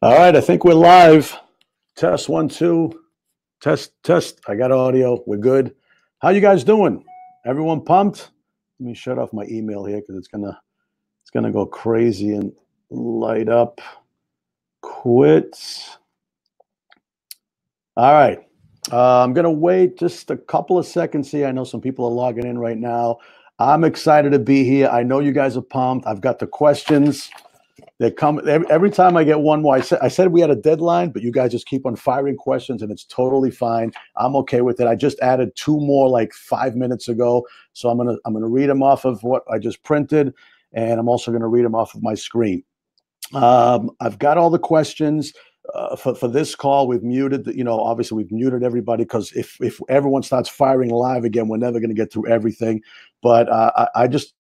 All right, I think we're live. Test 1, 2. Test. I got audio. We're good. How you guys doing? Everyone pumped? Let me shut off my email here because it's gonna go crazy and light up. Quit. All right. I'm gonna wait just a couple of seconds here. I know some people are logging in right now. I'm excited to be here. I know you guys are pumped. I've got the questions. They come every time I get one more. I said we had a deadline, but you guys just keep on firing questions, and it's totally fine. I'm okay with it. I just added 2 more like 5 minutes ago, so I'm gonna read them off of what I just printed, and I'm also gonna read them off of my screen. I've got all the questions for this call. We've muted, obviously we've muted everybody because if everyone starts firing live again, we're never going to get through everything. But I just,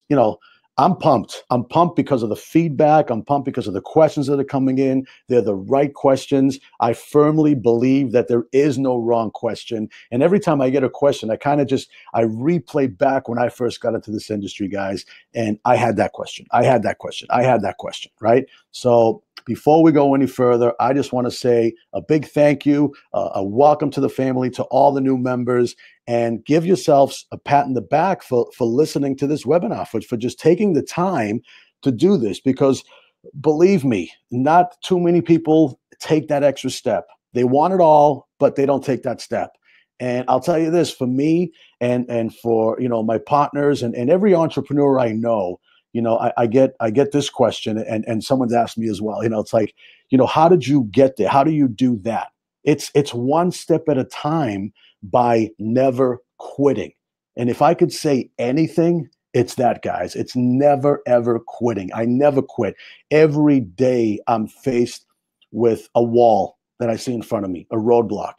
I'm pumped. I'm pumped because of the feedback. I'm pumped because of the questions that are coming in. They're the right questions. I firmly believe that there is no wrong question. And every time I get a question, I replay back when I first got into this industry, guys. And I had that question. I had that question, right? So before we go any further, I just want to say a big thank you, a welcome to the family, to all the new members, and give yourselves a pat in the back for listening to this webinar, for just taking the time to do this, because believe me, not too many people take that extra step. They want it all, but they don't take that step. And I'll tell you this, for me and for my partners and every entrepreneur I know, I get this question, and someone's asked me as well. It's like, how did you get there? How do you do that? It's one step at a time by never quitting. And if I could say anything, it's that, guys. It's never, ever quitting. I never quit. Every day I'm faced with a wall that I see in front of me, a roadblock.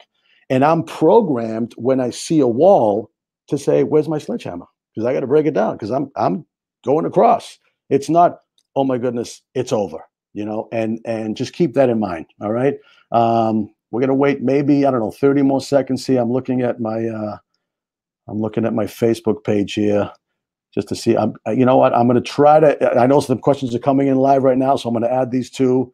And I'm programmed when I see a wall to say, where's my sledgehammer? Because I got to break it down, because I'm going across. It's not, oh my goodness, it's over, and just keep that in mind. All right. We're going to wait maybe, 30 more seconds here. I'm looking at my Facebook page here just to see. You know what? I'm going to try to, I know some questions are coming in live right now, so I'm going to add these two.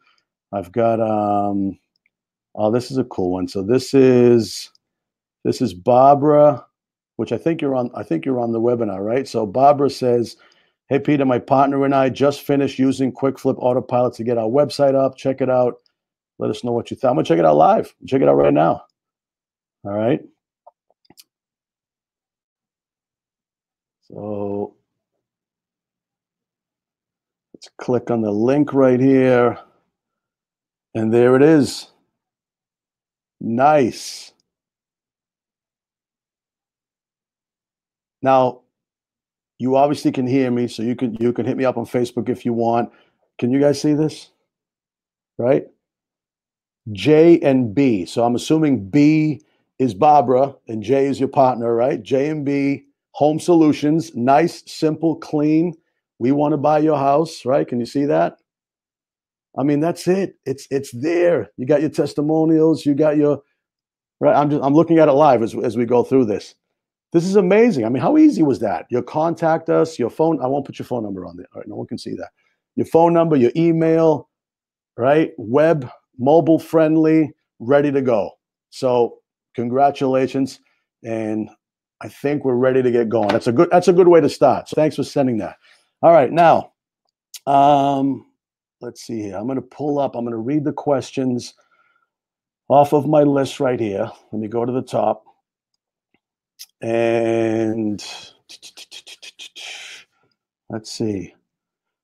I've got, oh, this is a cool one. So this is Barbara, which I think you're on the webinar, right? So Barbara says, hey, Peter, my partner and I just finished using QuickFlip Autopilot to get our website up. Check it out. Let us know what you thought. I'm going to check it out live. Check it out right now. All right. So let's click on the link right here. And there it is. Nice. Now, you obviously can hear me, so you can hit me up on Facebook if you want. Can you guys see this? Right? J and B. So I'm assuming B is Barbara and J is your partner, right? J and B Home Solutions. Nice, simple, clean. We want to buy your house, right? Can you see that? I mean, that's it. It's there. You got your testimonials. You got your, right? I'm looking at it live as we go through this. This is amazing. I mean, how easy was that? You contact us, your phone. I won't put your phone number on there. All right, no one can see that. Your phone number, your email, right? Web, mobile friendly, ready to go. So congratulations. And I think we're ready to get going. That's a good way to start. So thanks for sending that. All right, now, let's see here. I'm going to read the questions off of my list right here. Let me go to the top. And let's see.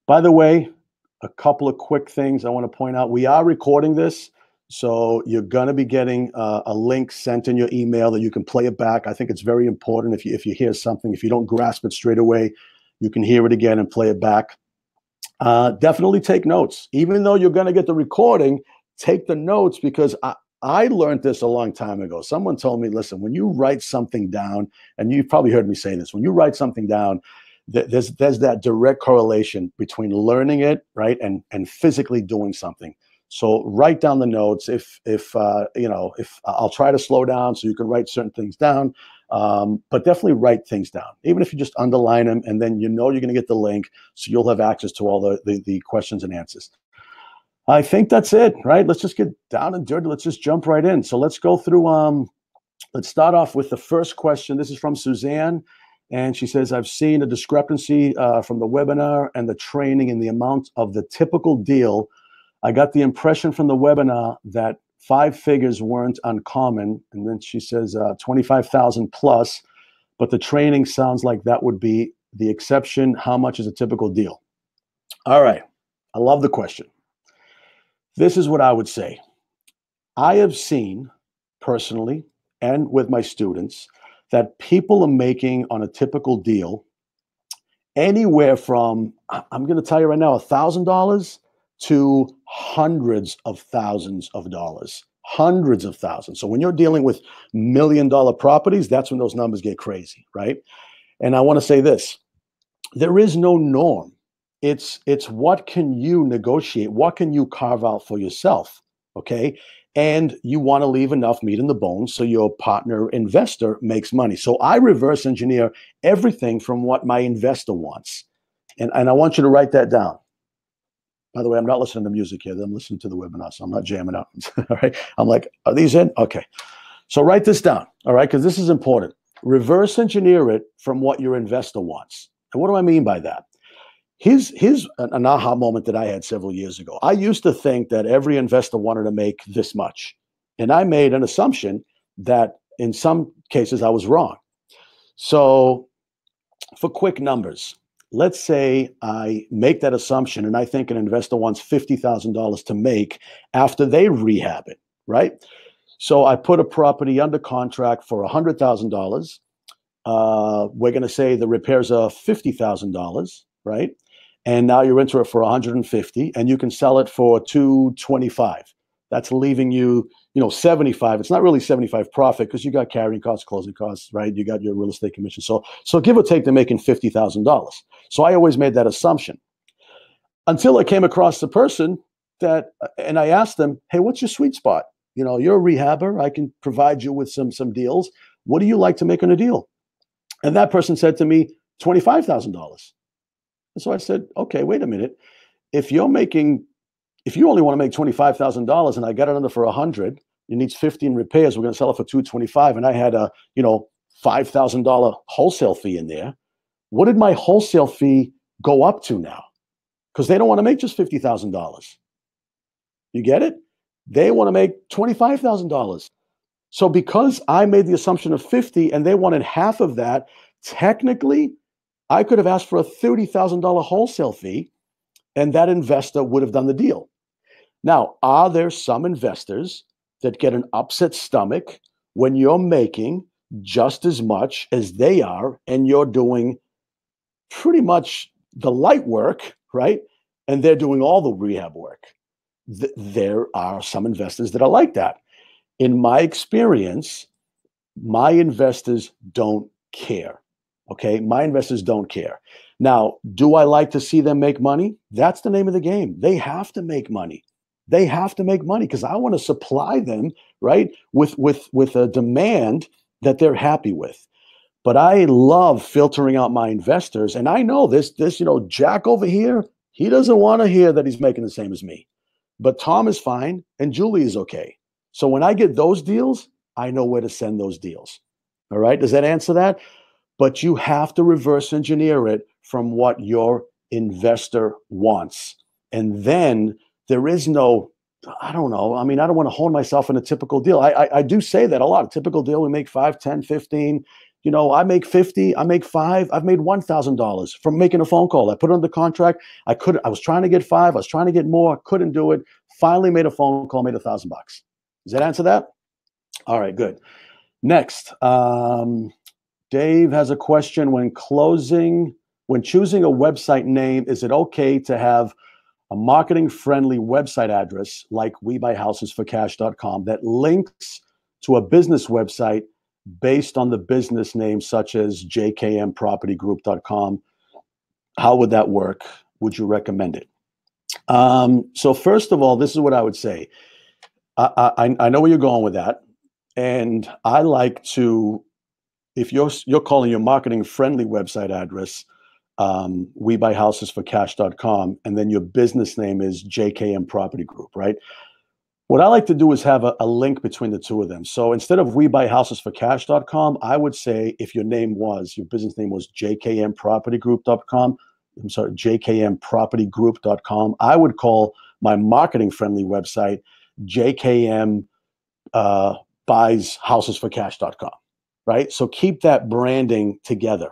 By the way, a couple of quick things I want to point out. We are recording this, so you're going to be getting a link sent in your email that you can play it back. I think it's very important if you hear something, if you don't grasp it straight away, you can hear it again and play it back. Definitely take notes. Even though you're going to get the recording, take the notes, because I learned this a long time ago. Someone told me, listen, when you write something down, and you've probably heard me say this, when you write something down, there's that direct correlation between learning it, right, and physically doing something. So write down the notes. If I'll try to slow down so you can write certain things down, but definitely write things down, even if you just underline them, and then you're going to get the link, so you'll have access to all the questions and answers. I think that's it, right? Let's just get down and dirty. Let's just jump right in. So let's go through. Let's start off with the first question. This is from Suzanne, and she says, "I've seen a discrepancy from the webinar and the training in the amount of the typical deal. I got the impression from the webinar that 5 figures weren't uncommon." And then she says 25,000 plus, but the training sounds like that would be the exception. How much is a typical deal? All right. I love the question. This is what I would say. I have seen personally and with my students that people are making on a typical deal anywhere from, I'm going to tell you right now, $1,000 to hundreds of thousands of dollars, hundreds of thousands. So when you're dealing with $1 million properties, that's when those numbers get crazy, right? And I want to say this, there is no norm. It's what can you negotiate? What can you carve out for yourself? Okay. And you want to leave enough meat in the bones so your partner investor makes money. So I reverse engineer everything from what my investor wants. And I want you to write that down. By the way, I'm not listening to music here. I'm listening to the webinar, so I'm not jamming out. All right. I'm like, are these in? Okay. So write this down. All right. Because this is important. Reverse engineer it from what your investor wants. And what do I mean by that? Here's an aha moment that I had several years ago. I used to think that every investor wanted to make this much. And I made an assumption that in some cases I was wrong. So for quick numbers, let's say I make that assumption and I think an investor wants $50,000 to make after they rehab it, right? So I put a property under contract for $100,000. We're going to say the repairs are $50,000, right? And now you're into it for 150, and you can sell it for 225. That's leaving you, 75. It's not really 75 profit because you got carrying costs, closing costs, right? You got your real estate commission. So give or take, they're making $50,000. So I always made that assumption until I came across the person and I asked them, "Hey, what's your sweet spot? You're a rehabber. I can provide you with some deals. What do you like to make on a deal?" And that person said to me, $25,000. And so I said, okay, wait a minute. If you only want to make $25,000 and I got it under for 100, it needs 50 in repairs, we're going to sell it for 225. And I had a, $5,000 wholesale fee in there. What did my wholesale fee go up to now? Because they don't want to make just $50,000. You get it? They want to make $25,000. So because I made the assumption of 50 and they wanted half of that, technically, I could have asked for a $30,000 wholesale fee and that investor would have done the deal. Now, are there some investors that get an upset stomach when you're making just as much as they are and you're doing pretty much the light work, right? And they're doing all the rehab work? There are some investors that are like that. In my experience, my investors don't care. Okay, my investors don't care. Now, do I like to see them make money? That's the name of the game. They have to make money. They have to make money because I want to supply them, right, with a demand that they're happy with. But I love filtering out my investors, and I know this Jack over here, he doesn't want to hear that he's making the same as me. But Tom is fine, and Julie is okay. So when I get those deals, I know where to send those deals. All right, does that answer that? But you have to reverse engineer it from what your investor wants. And then there is no, I don't know. I mean, I don't want to hold myself in a typical deal. I do say that a lot. A typical deal, we make 5, 10, 15. I make 50, I make 5. I've made $1,000 from making a phone call. I put it under contract. I was trying to get 5. I was trying to get more. Couldn't do it. Finally made a phone call, made $1,000. Does that answer that? All right, good. Next, Dave has a question. When choosing a website name, is it okay to have a marketing-friendly website address like WeBuyHousesForCash.com that links to a business website based on the business name, such as jkmpropertygroup.com? How would that work? Would you recommend it? So first of all, this is what I would say. I know where you're going with that, and I like to, if you're calling your marketing friendly website address, WeBuyHousesForCash.com, and then your business name is JKM Property Group, right? What I like to do is have a link between the two of them. So instead of WeBuyHousesForCash.com, I would say if your business name was JKMPropertyGroup.com, I'm sorry, JKMPropertyGroup.com, I would call my marketing-friendly website JKM BuysHousesForCash.com, right? So keep that branding together.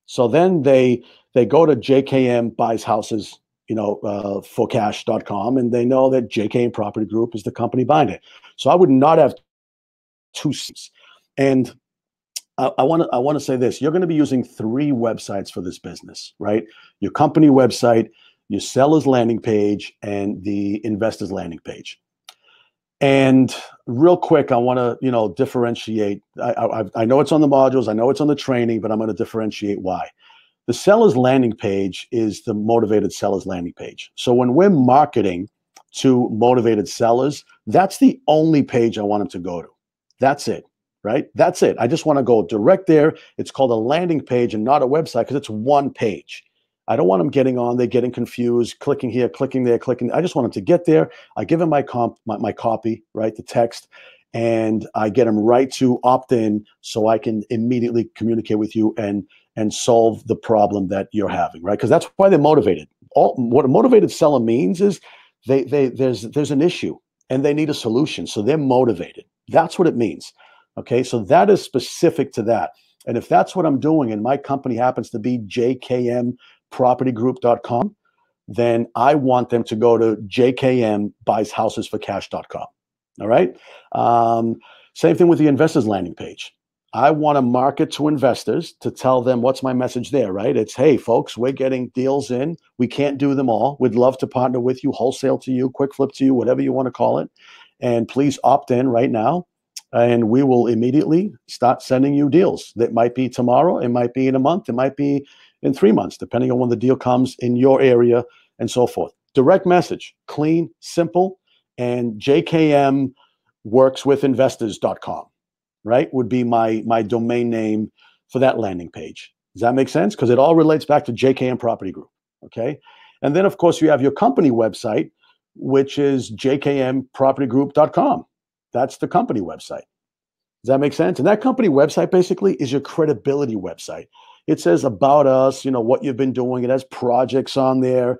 So then they go to JKM Buys Houses, for cash.com, and they know that JKM Property Group is the company behind it. So I would not have two C's. And I want to say this: you're going to be using 3 websites for this business, right? Your company website, your seller's landing page, and the investor's landing page. And real quick, I want to differentiate. I know it's on the modules, I know it's on the training, but I'm going to differentiate why. The seller's landing page is the motivated seller's landing page. So when we're marketing to motivated sellers, that's the only page I want them to go to. That's it, right? That's it. I just want to go direct there. It's called a landing page and not a website because it's one page. I don't want them getting on there, getting confused, clicking here, clicking there, clicking. I just want them to get there. I give them my copy, right, the text, and I get them right to opt in so I can immediately communicate with you and solve the problem that you're having, right? Because that's why they're motivated. What a motivated seller means is there's an issue and they need a solution, so they're motivated. That's what it means. Okay, so that is specific to that. And if that's what I'm doing, and my company happens to be JKMPropertyGroup.com, then I want them to go to JKMBuysHousesForCash.com. All right. Same thing with the investors landing page. I want to market to investors to tell them what's my message there, right? It's, hey, folks, we're getting deals in. We can't do them all. We'd love to partner with you, wholesale to you, QuickFlip to you, whatever you want to call it. And please opt in right now. And we will immediately start sending you deals. That might be tomorrow. It might be in a month. It might be in 3 months, depending on when the deal comes in your area and so forth. Direct message, clean, simple, and JKMWorksWithInvestors.com. right, would be my domain name for that landing page. Does that make sense? Because it all relates back to JKM Property Group, okay? And then, of course, you have your company website, which is jkmpropertygroup.com. That's the company website. Does that make sense? And that company website basically is your credibility website. It says about us, what you've been doing. It has projects on there.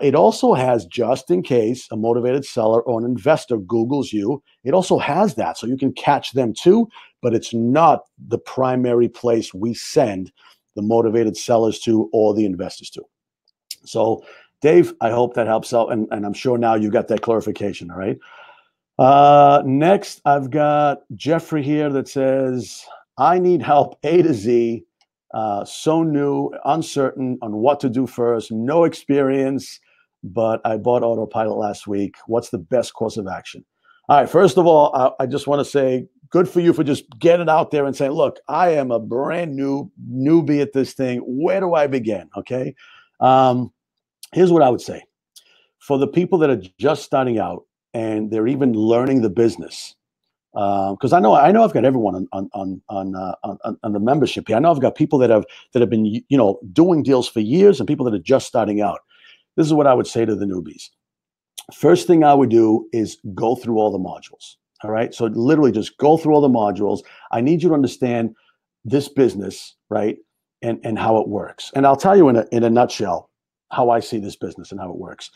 It also has, just in case a motivated seller or an investor Googles you, it also has that. So you can catch them too, but it's not the primary place we send the motivated sellers to or the investors to. So Dave, I hope that helps out. And I'm sure now you got that clarification, all right? Next, I've got Jeffrey here that says, I need help A to Z. So new, uncertain on what to do first, no experience, but I bought Autopilot last week. What's the best course of action? All right, first of all, I just want to say good for you for just getting out there and saying, look, I am a brand new newbie at this thing. Where do I begin? Okay. Here's what I would say. For the people that are just starting out and they're even learning the business, because I know I've got everyone on the membership here. I know I've got people that have been doing deals for years and people that are just starting out. This is what I would say to the newbies. First thing I would do is go through all the modules. All right, so literally just go through all the modules. I need you to understand this business, right, and how it works. And I'll tell you in a nutshell how I see this business and how it works.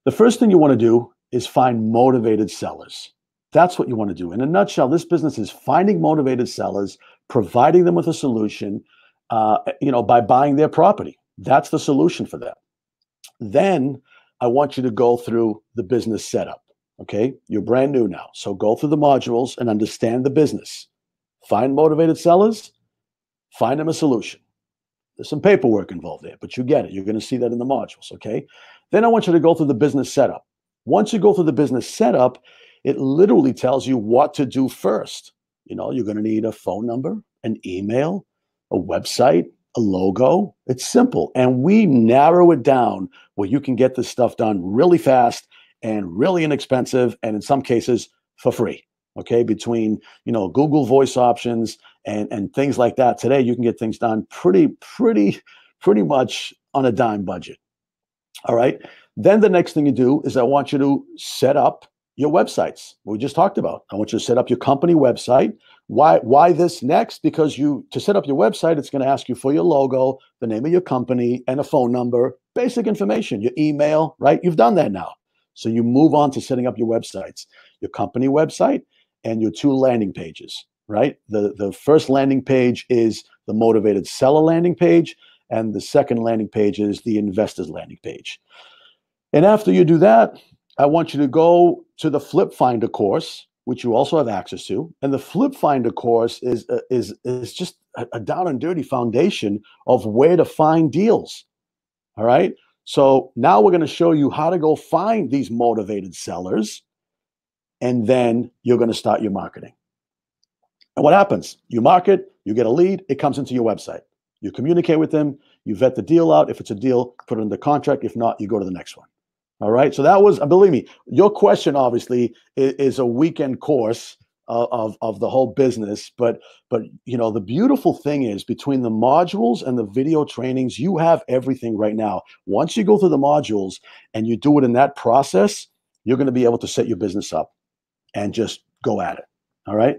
The first thing you want to do is find motivated sellers. That's what you want to do. In a nutshell, this business is finding motivated sellers, providing them with a solution, by buying their property. That's the solution for them. Then I want you to go through the business setup. Okay, you're brand new now, so go through the modules and understand the business. Find motivated sellers, find them a solution. There's some paperwork involved there, but you get it. You're going to see that in the modules. Okay, then I want you to go through the business setup. Once you go through the business setup, it literally tells you what to do first. You're going to need a phone number, an email, a website, a logo. It's simple. And we narrow it down where you can get this stuff done really fast and really inexpensive, and in some cases for free. Okay, between Google Voice options and things like that. Today you can get things done pretty much on a dime budget. All right. Then the next thing you do is I want you to set up your websites. We just talked about. I want you to set up your company website. Why this next? Because to set up your website, it's going to ask you for your logo, the name of your company, and a phone number, basic information, your email, right? You've done that now. So you move on to setting up your websites, your company website, and your 2 landing pages, right? The first landing page is the motivated seller landing page, and the second landing page is the investors landing page. And after you do that, I want you to go to the Flip Finder course, which you also have access to. And the Flip Finder course is just a down and dirty foundation of where to find deals. All right. So now we're going to show you how to go find these motivated sellers, and then you're going to start your marketing. And what happens? You market, you get a lead, it comes into your website. You communicate with them, you vet the deal out. If it's a deal, put it in the contract. If not, you go to the next one. All right. So that was, believe me, your question obviously is a weekend course of the whole business. But you know, the beautiful thing is between the modules and the video trainings, you have everything right now. Once you go through the modules and you do it in that process, you're going to be able to set your business up and just go at it. All right.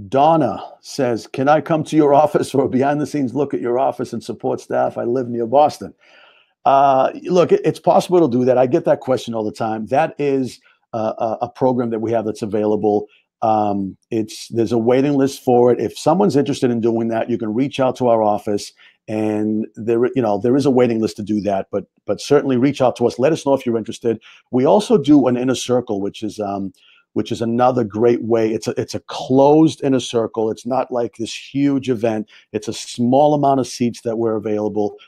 Donna says, can I come to your office for a behind the scenes look at your office and support staff? I live near Boston. Look, it's possible to do that. I get that question all the time. That is a program that we have that's available. There's a waiting list for it. If someone's interested in doing that, you can reach out to our office, and there is a waiting list to do that. But certainly reach out to us. Let us know if you're interested. We also do an inner circle, which is another great way. It's a closed inner circle. It's not like this huge event. It's a small amount of seats that are available.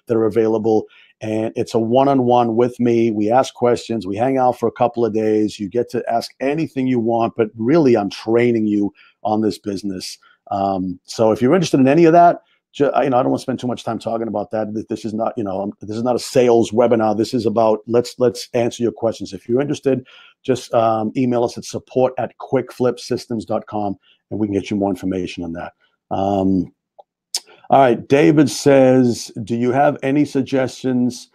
And it's a one-on-one with me. We ask questions. We hang out for a couple of days. You get to ask anything you want, but really I'm training you on this business. So if you're interested in any of that, I don't want to spend too much time talking about that. This is not, this is not a sales webinar. This is about, let's answer your questions. If you're interested, just email us at support@quickflipsystems.com and we can get you more information on that. All right, David says, do you have any suggestions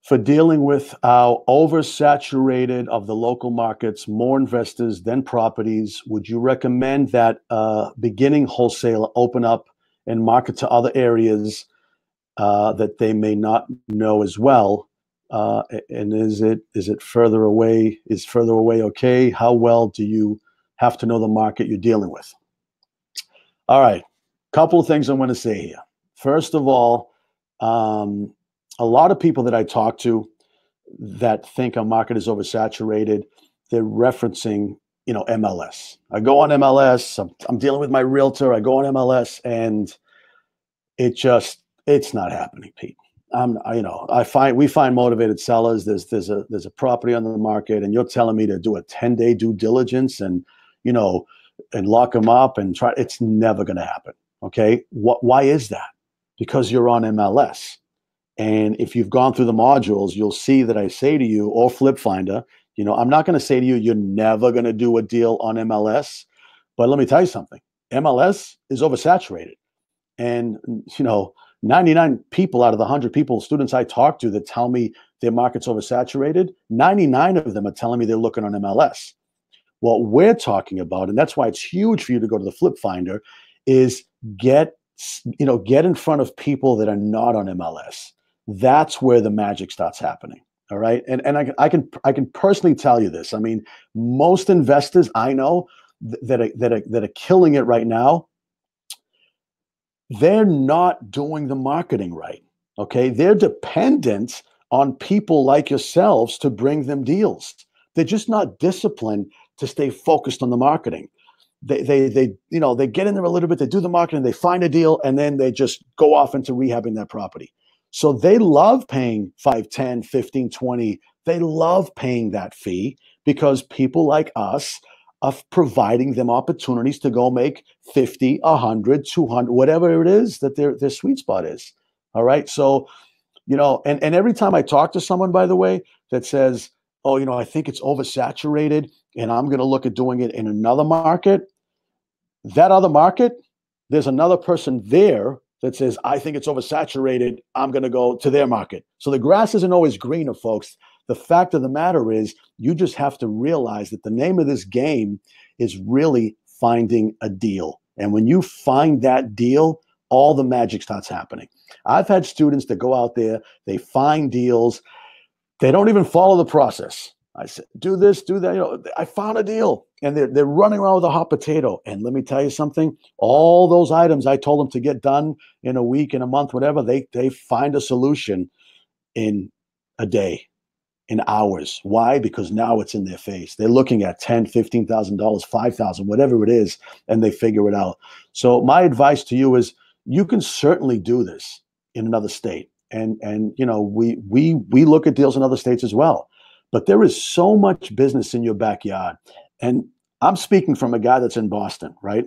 for dealing with our oversaturated of the local markets, more investors than properties? Would you recommend that beginning wholesaler open up and market to other areas that they may not know as well? And is it further away? Is further away okay? How well do you have to know the market you're dealing with? All right. Couple of things I'm going to say here. First of all, a lot of people that I talk to that think our market is oversaturated, they're referencing, MLS. I go on MLS. I'm dealing with my realtor. I go on MLS, and it's not happening, Pete. We find motivated sellers. There's a property on the market, and you're telling me to do a 10-day due diligence and lock them up and try. It's never going to happen. Okay. Why is that? Because you're on MLS. And if you've gone through the modules, you'll see that I say to you, or Flip Finder, I'm not going to say to you, you're never going to do a deal on MLS. But let me tell you something. MLS is oversaturated. And, 99 people out of the 100 students I talk to that tell me their market's oversaturated, 99 of them are telling me they're looking on MLS. What we're talking about, and that's why it's huge for you to go to the Flip Finder, is get in front of people that are not on MLS. That's where the magic starts happening. All right. And I can personally tell you this. I mean, most investors I know that are killing it right now, they're not doing the marketing right. Okay. They're dependent on people like yourselves to bring them deals. They're just not disciplined to stay focused on the marketing. They get in there a little bit, they do the marketing, they find a deal, and then they just go off into rehabbing that property. So they love paying 5, 10, 15, 20. They love paying that fee because people like us are providing them opportunities to go make 50, 100, 200, whatever it is that their sweet spot is. All right. So, and every time I talk to someone, by the way, that says, oh, I think it's oversaturated and I'm going to look at doing it in another market. That other market, there's another person there that says, I think it's oversaturated, I'm going to go to their market. So the grass isn't always greener, folks. The fact of the matter is, you just have to realize that the name of this game is really finding a deal. And when you find that deal, all the magic starts happening. I've had students that go out there, they find deals, they don't even follow the process. I said, do this, do that. You know, I found a deal, and they're running around with a hot potato. And let me tell you something, all those items I told them to get done in a week, in a month, whatever, they find a solution in a day, in hours. Why? Because now it's in their face. They're looking at $10,000, $15,000, $5,000, whatever it is, and they figure it out. So my advice to you is, you can certainly do this in another state. And you know, we look at deals in other states as well. But there is so much business in your backyard. And I'm speaking from a guy that's in Boston, right?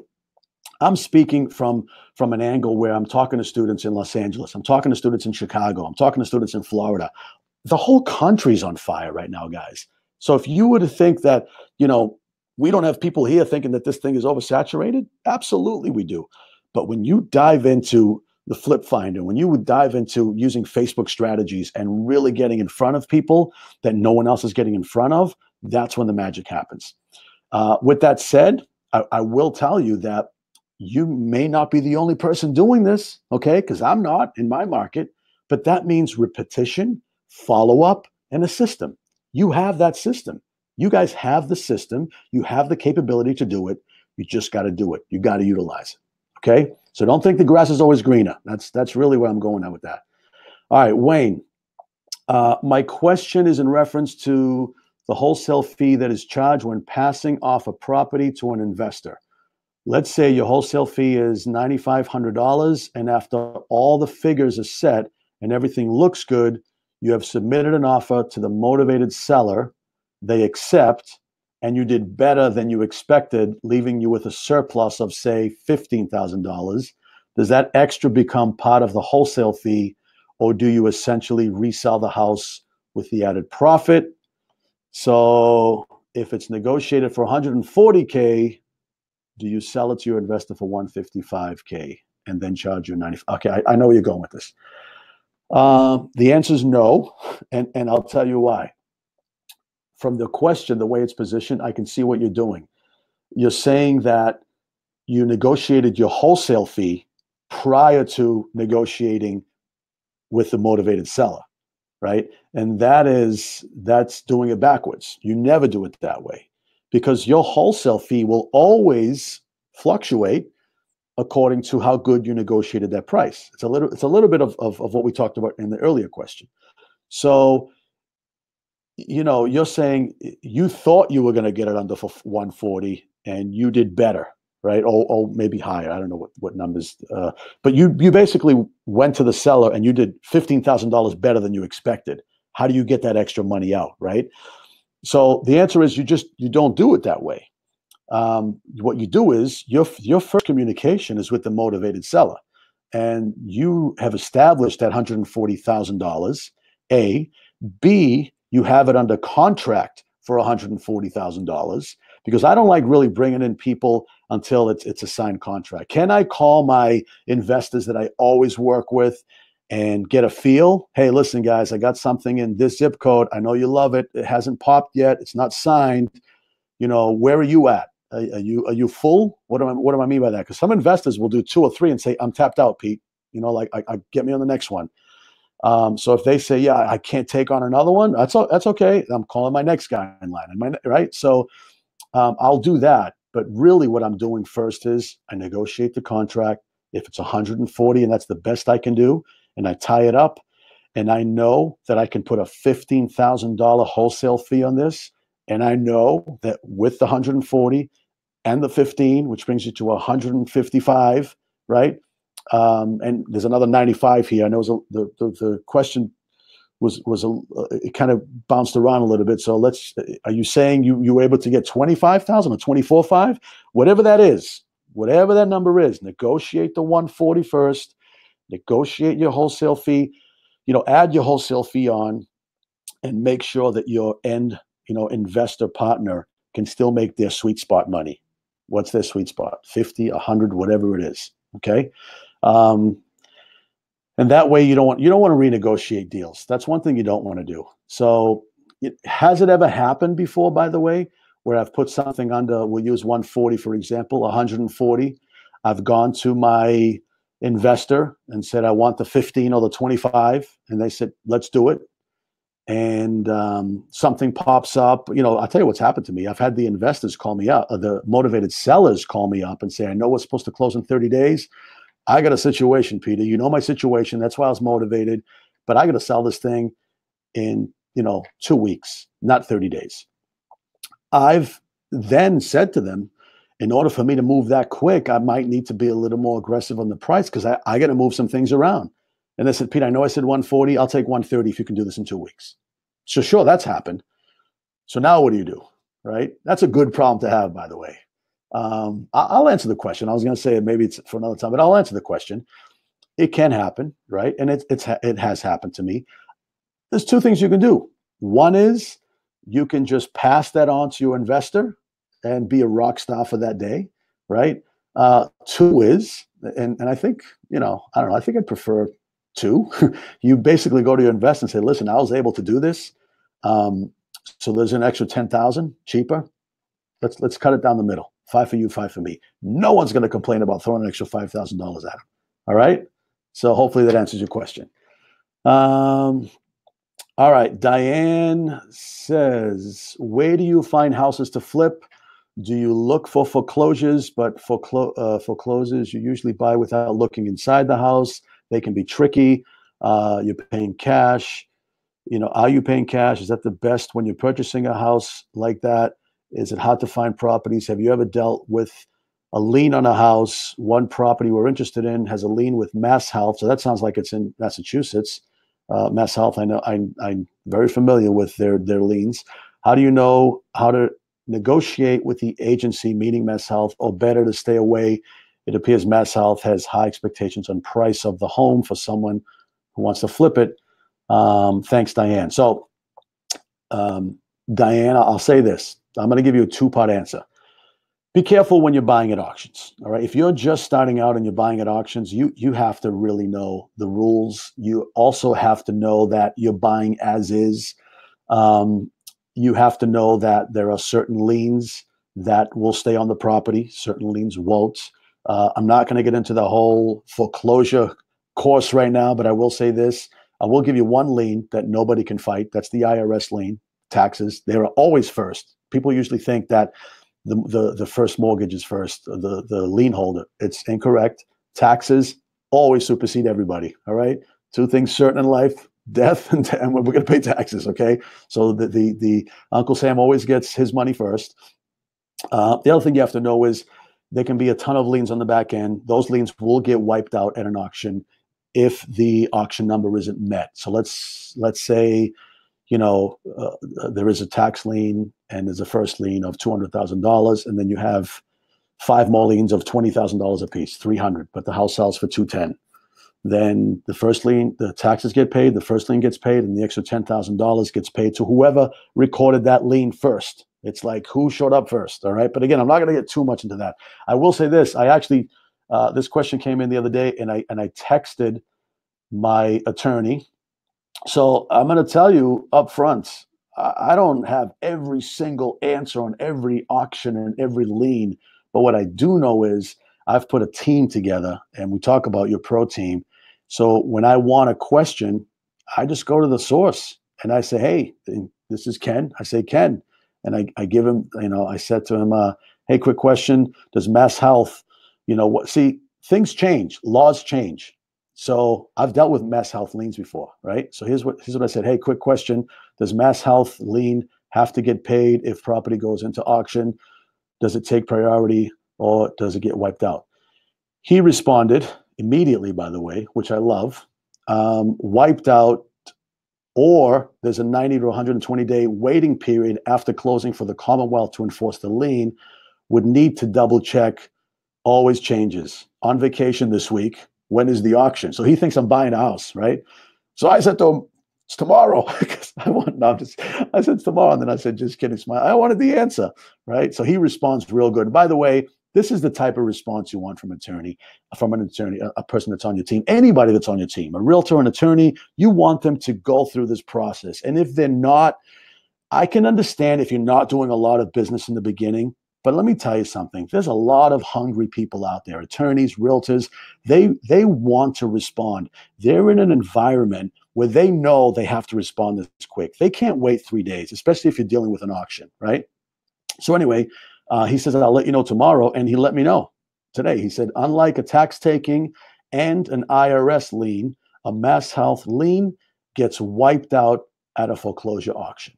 I'm speaking from an angle where I'm talking to students in Los Angeles. I'm talking to students in Chicago. I'm talking to students in Florida. The whole country's on fire right now, guys. So if you were to think that, you know, we don't have people here thinking that this thing is oversaturated, absolutely we do. But when you dive into the Flip Finder, when you would dive into using Facebook strategies and really getting in front of people that no one else is getting in front of, that's when the magic happens. With that said, I will tell you that you may not be the only person doing this, okay? Because I'm not in my market, but that means repetition, follow-up, and a system. You have that system. You guys have the system. You have the capability to do it. You just got to do it. You got to utilize it, okay? So don't think the grass is always greener. That's really where I'm going at with that. All right, Wayne, my question is in reference to the wholesale fee that is charged when passing off a property to an investor. Let's say your wholesale fee is $9,500, and after all the figures are set and everything looks good, you have submitted an offer to the motivated seller, they accept, and you did better than you expected, leaving you with a surplus of, say, $15,000. Does that extra become part of the wholesale fee, or do you essentially resell the house with the added profit? So if it's negotiated for $140K, do you sell it to your investor for $155K and then charge you $95? Okay, I know where you're going with this. The answer is no, and I'll tell you why. From the question, the way it's positioned, I can see what you're doing. You're saying that you negotiated your wholesale fee prior to negotiating with the motivated seller, right? And that's doing it backwards. You never do it that way, because your wholesale fee will always fluctuate according to how good you negotiated that price. It's a little bit of what we talked about in the earlier question. So, you know, you're saying you thought you were going to get it under for 140 and you did better, right? Or maybe higher. I don't know what numbers, but you basically went to the seller and you did $15,000 better than you expected. How do you get that extra money out, right? So the answer is you don't do it that way. What you do is your first communication is with the motivated seller, and you have established that $140,000. A, B, you have it under contract for $140,000, because I don't like really bringing in people until it's a signed contract. Can I call my investors that I always work with and get a feel? Hey, listen, guys, I got something in this zip code. I know you love it. It hasn't popped yet. It's not signed. You know, where are you at? Are you full? What do I mean by that? Because some investors will do 2 or 3 and say, I'm tapped out, Pete. You know, like I get me on the next one. So if they say, yeah, I can't take on another one, that's okay. I'm calling my next guy in line, right? So I'll do that. But really what I'm doing first is I negotiate the contract. If it's 140 and that's the best I can do, and I tie it up, and I know that I can put a $15,000 wholesale fee on this, and I know that with the 140 and the 15, which brings you to 155, right? And there's another 95 here. I know the question was it kind of bounced around a little bit. So are you saying you were able to get 25,000 or 24.5? Whatever that is, whatever that number is, negotiate the 140 first, negotiate your wholesale fee, add your wholesale fee on, and make sure that your end, investor partner can still make their sweet spot money. What's their sweet spot? 50, 100, whatever it is. Okay. And that way you don't want to renegotiate deals. That's one thing you don't want to do. So has it ever happened before, by the way, where I've put something under, we'll use 140, for example, 140. I've gone to my investor and said, I want the 15 or the 25. And they said, let's do it. And something pops up. I'll tell you what's happened to me. I've had the investors call me up, the motivated sellers call me up and say, I know we're supposed to close in 30 days. I got a situation, Peter. You know my situation. That's why I was motivated. But I got to sell this thing in 2 weeks, not 30 days. I've then said to them, in order for me to move that quick, I might need to be a little more aggressive on the price because I got to move some things around. And they said, Pete, I know I said 140. I'll take 130 if you can do this in 2 weeks. So sure, that's happened. So now what do you do, right? That's a good problem to have, by the way. I'll answer the question. I was going to say maybe it's for another time, but I'll answer the question. It can happen, right? And it has happened to me. There's two things you can do. One is you can just pass that on to your investor and be a rock star for that day, right? Two is, and I think, I don't know, I think I'd prefer two. You basically go to your investor and say, listen, I was able to do this. So there's an extra 10,000 cheaper. Let's cut it down the middle. 5 for you, 5 for me. No one's going to complain about throwing an extra $5,000 at them. All right. So hopefully that answers your question. All right. Diane says, where do you find houses to flip? Do you look for foreclosures? But foreclosures you usually buy without looking inside the house. They can be tricky. You're paying cash. Are you paying cash? Is that the best when you're purchasing a house like that? Is it hard to find properties? Have you ever dealt with a lien on a house? One property we're interested in has a lien with MassHealth. So that sounds like it's in Massachusetts. MassHealth, I know, I'm very familiar with their liens. How do you know how to negotiate with the agency, meaning MassHealth, or better to stay away? It appears MassHealth has high expectations on price of the home for someone who wants to flip it. Thanks, Diane. So, Diane, I'll say this. I'm going to give you a two-part answer. Be careful when you're buying at auctions. All right. If you're just starting out and you're buying at auctions, you have to really know the rules. You also have to know that you're buying as is. You have to know that there are certain liens that will stay on the property. Certain liens won't. I'm not going to get into the whole foreclosure course right now, but I will say this. I will give you one lien that nobody can fight. That's the IRS lien, taxes. They are always first. People usually think that the first mortgage is first, the lien holder. It's incorrect. Taxes always supersede everybody. All right. Two things certain in life: death and we're going to pay taxes. Okay. So the Uncle Sam always gets his money first. The other thing you have to know is there can be a ton of liens on the back end. Those liens will get wiped out at an auction if the auction number isn't met. So let's say, there is a tax lien and there's a first lien of $200,000, and then you have 5 more liens of $20,000 a piece, 300, but the house sells for 210. Then the first lien, the taxes get paid, the first lien gets paid, and the extra $10,000 gets paid to whoever recorded that lien first. It's like who showed up first, all right? But again, I'm not going to get too much into that. I will say this. I actually, this question came in the other day, and I texted my attorney. So I'm going to tell you up front, I don't have every single answer on every auction and every lien. But what I do know is I've put a team together, and we talk about your pro team. So when I want a question, I just go to the source and I say, hey, this is Ken. I say, Ken. And I give him, I said to him, hey, quick question. Does MassHealth, see, things change, laws change. So I've dealt with MassHealth liens before, right? So here's what I said. Hey, quick question. Does MassHealth lien have to get paid if property goes into auction? Does it take priority or does it get wiped out? He responded immediately, by the way, which I love. Wiped out, or there's a 90 to 120 day waiting period after closing for the Commonwealth to enforce the lien. Would need to double check. Always changes. On vacation this week. When is the auction? So he thinks I'm buying a house, right? So I said to him, it's tomorrow. I said it's tomorrow. And then I said, just kidding, smile. I wanted the answer, right? So he responds real good. And by the way, This is the type of response you want from an attorney, a person that's on your team, anybody that's on your team, a realtor, an attorney. You want them to go through this process. And if they're not, I can understand if you're not doing a lot of business in the beginning. But let me tell you something. There's a lot of hungry people out there, attorneys, realtors. They want to respond. They're in an environment where they know they have to respond this quick. They can't wait 3 days, especially if you're dealing with an auction, right? So anyway, he says, I'll let you know tomorrow. And he let me know today. He said, unlike a tax taking and an IRS lien, a MassHealth lien gets wiped out at a foreclosure auction.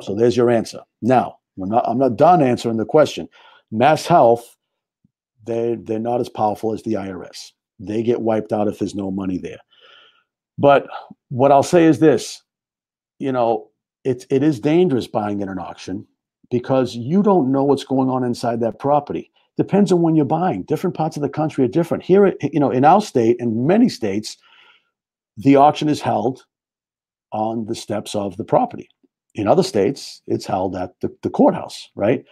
So there's your answer. Now, I'm not done answering the question. MassHealth, they're not as powerful as the IRS. They get wiped out if there's no money there. But what I'll say is this, it is dangerous buying in an auction, because you don't know what's going on inside that property. Depends on when you're buying. Different parts of the country are different. Here, in our state and many states, the auction is held on the steps of the property. In other states, it's held at the courthouse, right?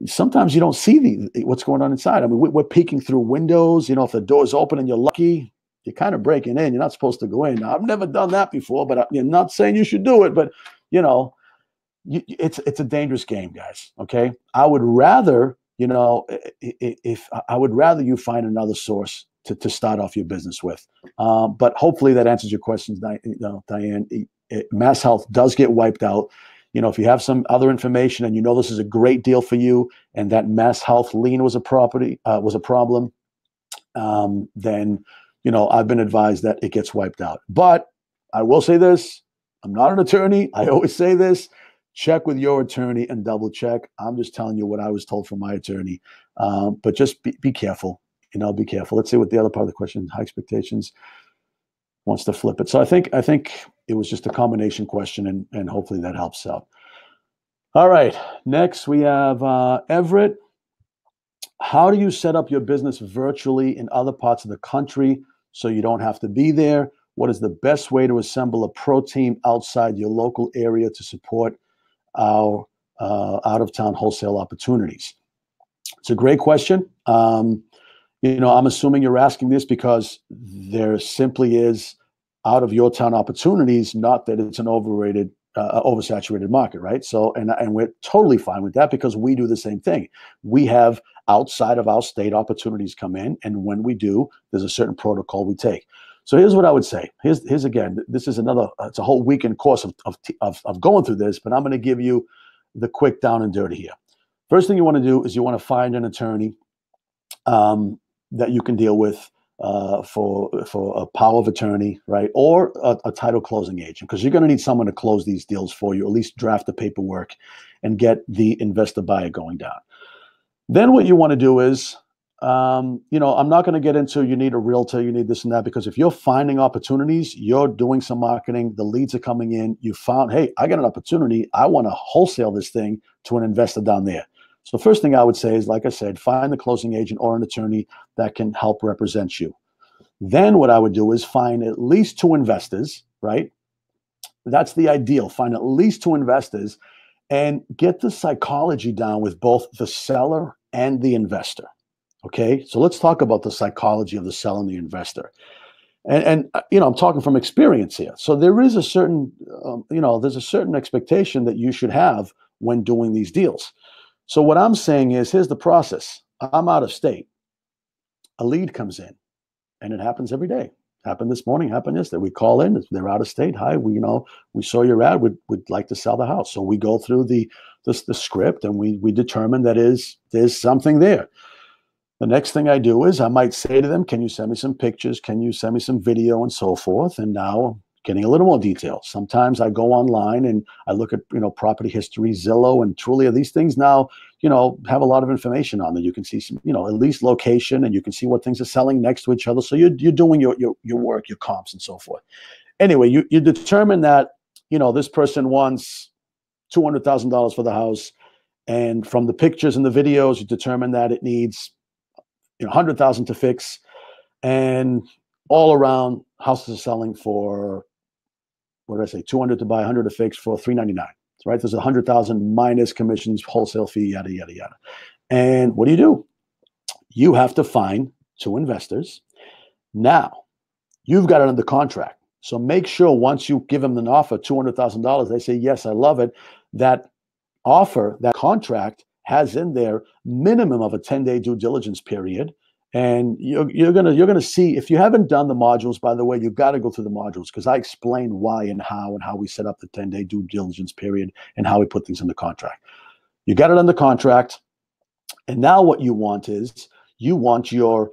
Sometimes you don't see what's going on inside. I mean, we're peeking through windows. If the door's open and you're lucky, you're kind of breaking in. You're not supposed to go in. Now, I've never done that before, but I'm not saying you should do it. But, it's a dangerous game, guys. Okay, I would rather, I would rather you find another source to start off your business with. But hopefully that answers your questions, Diane. MassHealth does get wiped out. If you have some other information and this is a great deal for you, and that MassHealth lien was a problem, then I've been advised that it gets wiped out. But I will say this: I'm not an attorney. I always say this. Check with your attorney and double check. I'm just telling you what I was told from my attorney. But just be careful. Be careful. Let's see what the other part of the question, high expectations, wants to flip it. So I think it was just a combination question, and hopefully that helps out. All right. Next, we have Everett. How do you set up your business virtually in other parts of the country so you don't have to be there? What is the best way to assemble a pro team outside your local area to support our out-of-town wholesale opportunities? It's a great question. I'm assuming you're asking this because there simply is out of your town opportunities, not that it's an oversaturated market, right? So, and we're totally fine with that, because we do the same thing. We have outside of our state opportunities come in, and when we do, there's a certain protocol we take. So here's what I would say. Here's again, this is it's a whole weekend course of going through this, but I'm going to give you the quick down and dirty here. First thing you want to do is you want to find an attorney that you can deal with for a power of attorney, right? Or a title closing agent, because you're going to need someone to close these deals for you, at least draft the paperwork and get the investor buyer going down. Then what you want to do is, I'm not going to get into you need a realtor, you need this and that, because if you're finding opportunities, you're doing some marketing, the leads are coming in, you found, hey, I got an opportunity, I want to wholesale this thing to an investor down there. So the first thing I would say is, like I said, find the closing agent or an attorney that can help represent you. Then what I would do is find at least 2 investors, right? That's the ideal. Find at least 2 investors and get the psychology down with both the seller and the investor. Okay, so let's talk about the psychology of the seller and the investor. And I'm talking from experience here. So there is a certain, there's a certain expectation that you should have when doing these deals. So what I'm saying is, here's the process. I'm out of state. A lead comes in, and it happens every day. Happened this morning, happened yesterday. We call in, they're out of state. Hi, we saw your ad, we'd like to sell the house. So we go through the script, and we determine that there's something there. The next thing I do is I might say to them, can you send me some pictures? Can you send me some video and so forth? And now I'm getting a little more detail. Sometimes I go online and I look at, property history, Zillow, and Trulia. These things now, have a lot of information on them. You can see some, at least location, and you can see what things are selling next to each other. So you're doing your work, your comps and so forth. Anyway, you determine that, this person wants $200,000 for the house. And from the pictures and the videos, you determine that it needs 100,000 to fix, and all around houses are selling for, what did I say, 200 to buy, 100 to fix, for 399. Right? There's 100,000 minus commissions, wholesale fee, yada yada yada. And what do? You have to find two investors. Now, you've got it under contract. So make sure once you give them an offer, $200,000, they say, yes, I love it. That offer, that contract has in there minimum of a 10-day due diligence period. And you're gonna see, if you haven't done the modules, by the way, you've got to go through the modules, because I explain why and how we set up the 10-day due diligence period and how we put things in the contract. You got it under contract. And now what you want is, you want your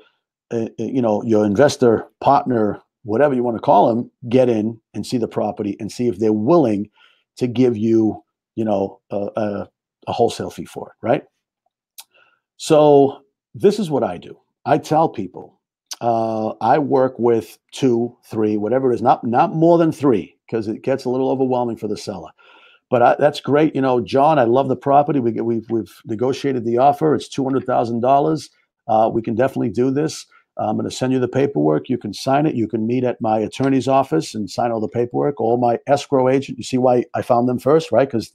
your investor partner, whatever you want to call them, get in and see the property and see if they're willing to give you, a wholesale fee for it, right? So this is what I do. I tell people, I work with 2, 3, whatever it is, not more than 3, because it gets a little overwhelming for the seller. But that's great. John, I love the property. We've negotiated the offer. It's $200,000. We can definitely do this. I'm going to send you the paperwork. You can sign it. You can meet at my attorney's office and sign all the paperwork. All my escrow agent. You see why I found them first, right? Because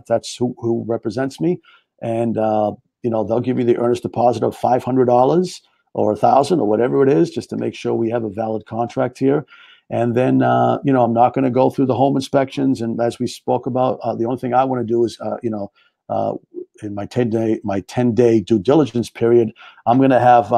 that's who represents me, and they'll give you the earnest deposit of $500 or $1,000 or whatever it is, just to make sure we have a valid contract here. And then, I'm not going to go through the home inspections. And as we spoke about, the only thing I want to do is, in my 10-day due diligence period, I'm going to have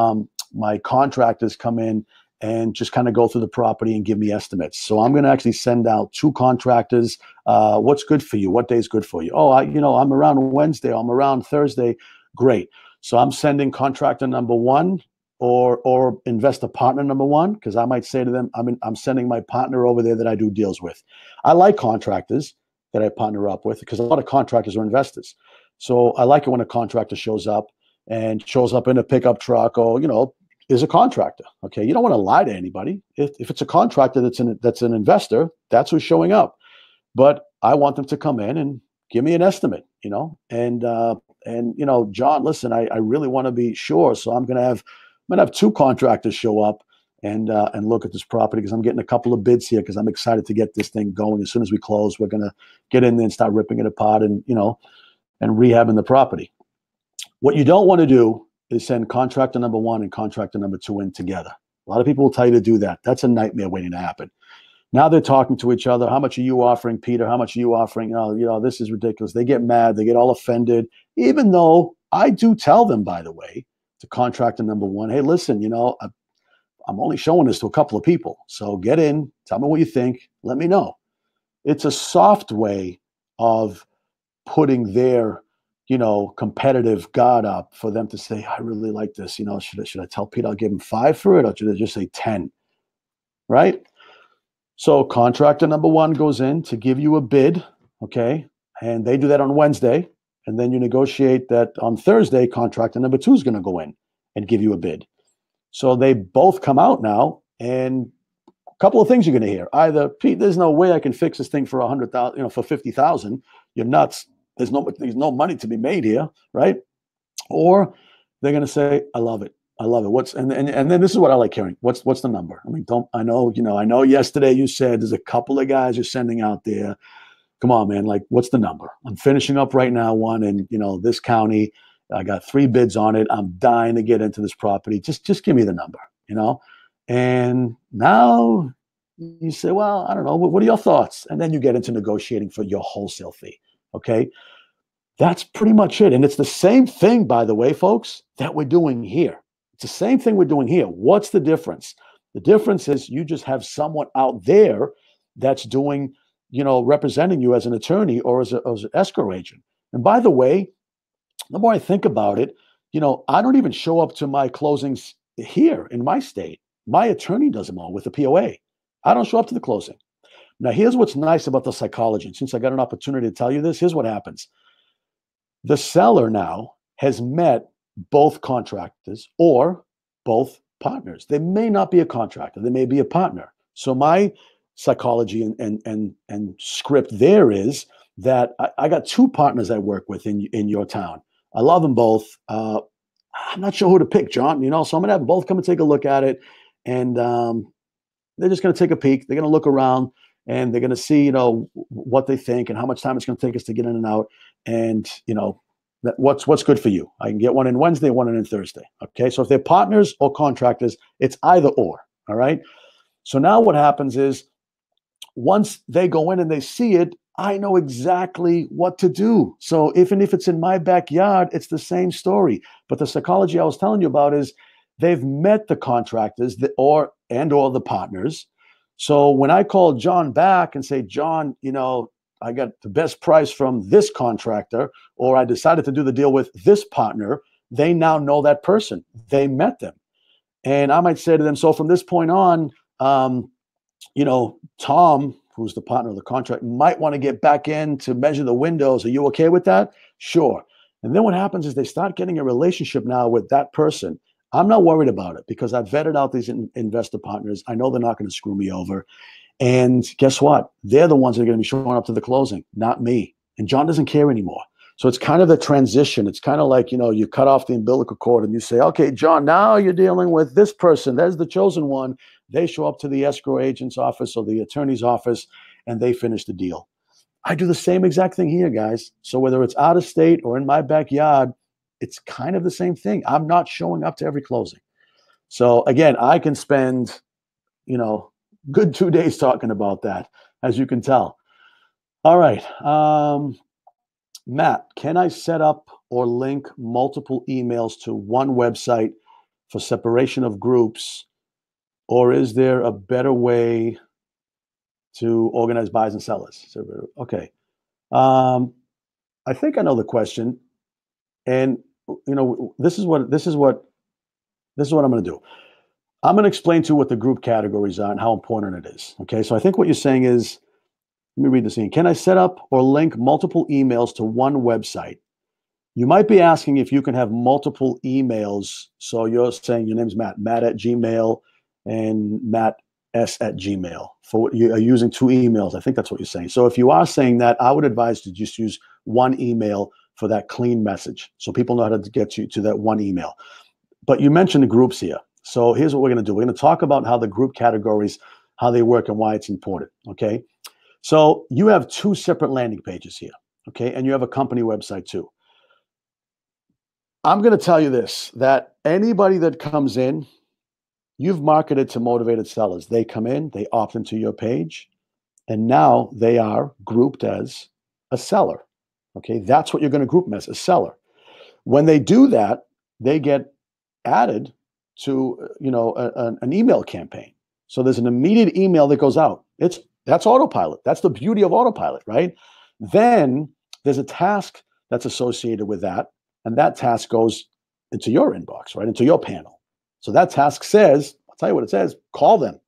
my contractors come in and just kind of go through the property and give me estimates. So I'm going to actually send out 2 contractors. What's good for you? What day is good for you? Oh, I'm around Wednesday. I'm around Thursday. Great. So I'm sending contractor number 1 or investor partner number 1, because I might say to them, I'm sending my partner over there that I do deals with. I like contractors that I partner up with, because a lot of contractors are investors. So I like it when a contractor shows up in a pickup truck, or is a contractor. Okay, you don't want to lie to anybody. If it's a contractor that's an investor, that's who's showing up. But I want them to come in and give me an estimate. And John, listen, I really want to be sure, so I'm gonna have 2 contractors show up and look at this property, because I'm getting a couple of bids here, because I'm excited to get this thing going. As soon as we close, we're gonna get in there and start ripping it apart and rehabbing the property. What you don't want to do is send contractor number 1 and contractor number 2 in together. A lot of people will tell you to do that. That's a nightmare waiting to happen. Now they're talking to each other. How much are you offering, Peter? How much are you offering? Oh, this is ridiculous. They get mad. They get all offended, even though I do tell them, by the way, to contractor number 1, hey, listen, I'm only showing this to a couple of people. So get in, tell me what you think, let me know. It's a soft way of putting their, competitive guard up for them to say, I really like this. Should I tell Pete I'll give him 5 for it, or should I just say 10? Right? So contractor number 1 goes in to give you a bid, okay? And they do that on Wednesday. And then you negotiate that on Thursday. Contractor number 2 is going to go in and give you a bid. So they both come out now, and a couple of things you're going to hear. Either, Pete, there's no way I can fix this thing for $100,000, for $50,000. You're nuts. There's no money to be made here, right? Or they're going to say, I love it. I love it. And then this is what I like hearing. What's the number? I know yesterday you said there's a couple of guys you're sending out there. Come on, man. Like, what's the number? I'm finishing up right now one in, this county. I got 3 bids on it. I'm dying to get into this property. Just give me the number, And now you say, well, I don't know. What are your thoughts? And then you get into negotiating for your wholesale fee. Okay. That's pretty much it. And it's the same thing, by the way, folks, that we're doing here. It's the same thing we're doing here. What's the difference? The difference is you just have someone out there that's doing, representing you as an attorney or as an escrow agent. And by the way, the more I think about it, I don't even show up to my closings here in my state. My attorney does them all with the POA. I don't show up to the closing. Now, here's what's nice about the psychology. And since I got an opportunity to tell you this, here's what happens. The seller now has met both contractors or both partners. They may not be a contractor. They may be a partner. So my psychology and script there is that I got 2 partners I work with in your town. I love them both. I'm not sure who to pick, John, so I'm going to have them both come and take a look at it. And they're just going to take a peek. They're going to look around. And they're going to see, what they think and how much time it's going to take us to get in and out. And, what's good for you. I can get one in Wednesday, one in Thursday. Okay, so if they're partners or contractors, it's either or. All right. So now what happens is once they go in and they see it, I know exactly what to do. So even if it's in my backyard, it's the same story. But the psychology I was telling you about is they've met the contractors or the partners. So when I call John back and say, John, I got the best price from this contractor, or I decided to do the deal with this partner, they now know that person. They met them. And I might say to them, so from this point on, Tom, who's the partner of the contract, might want to get back in to measure the windows. Are you okay with that? Sure. And then what happens is they start getting a relationship now with that person. I'm not worried about it because I've vetted out these investor partners. I know they're not going to screw me over. And guess what? They're the ones that are going to be showing up to the closing, not me. And John doesn't care anymore. So it's kind of the transition. It's kind of like, you cut off the umbilical cord and you say, okay, John, now you're dealing with this person. There's the chosen one. They show up to the escrow agent's office or the attorney's office and they finish the deal. I do the same exact thing here, guys. So whether it's out of state or in my backyard, it's kind of the same thing. I'm not showing up to every closing. So again, I can spend, good 2 days talking about that, as you can tell. All right. Matt, can I set up or link multiple emails to one website for separation of groups, or is there a better way to organize buyers and sellers? Okay. I think I know the question, and this is what I'm going to do. I'm going to explain to you what the group categories are and how important it is. Okay. So I think what you're saying is, let me read this again. Can I set up or link multiple emails to one website? You might be asking if you can have multiple emails. So you're saying your name's Matt at Gmail and Matt S at Gmail. For you are using two emails. I think that's what you're saying. So if you are saying that, I would advise to just use one email for that clean message. So people know how to get you to that one email. But you mentioned the groups here. So here's what we're going to do. We're going to talk about how the group categories, how they work and why it's important. Okay. So you have two separate landing pages here. Okay. And you have a company website too. I'm going to tell you this, that anybody that comes in, you've marketed to motivated sellers. They come in, they opt into your page, and now they are grouped as a seller. Okay. That's what you're going to group them as, a seller. When they do that, they get added to an email campaign. So there's an immediate email that goes out. That's Autopilot. That's the beauty of Autopilot, right? Then there's a task that's associated with that, and that task goes into your inbox, right? Into your panel. So that task says, I'll tell you what it says, call them,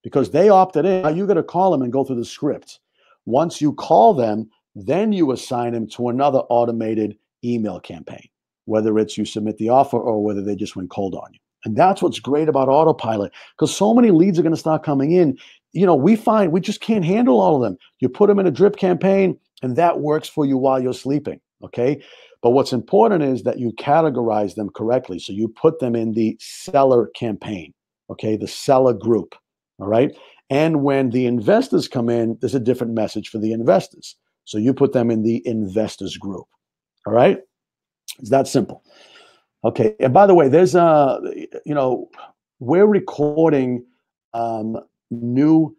because they opted in. Now you got to call them and go through the script. Once you call them, then you assign them to another automated email campaign, whether it's you submit the offer or whether they just went cold on you. And that's what's great about Autopilot, because so many leads are going to start coming in. We find we just can't handle all of them. You put them in a drip campaign and that works for you while you're sleeping. Okay. But what's important is that you categorize them correctly. So you put them in the seller campaign. Okay. The seller group. All right. And when the investors come in, there's a different message for the investors. So you put them in the investors group. All right. It's that simple. Okay. And by the way, there's we're recording new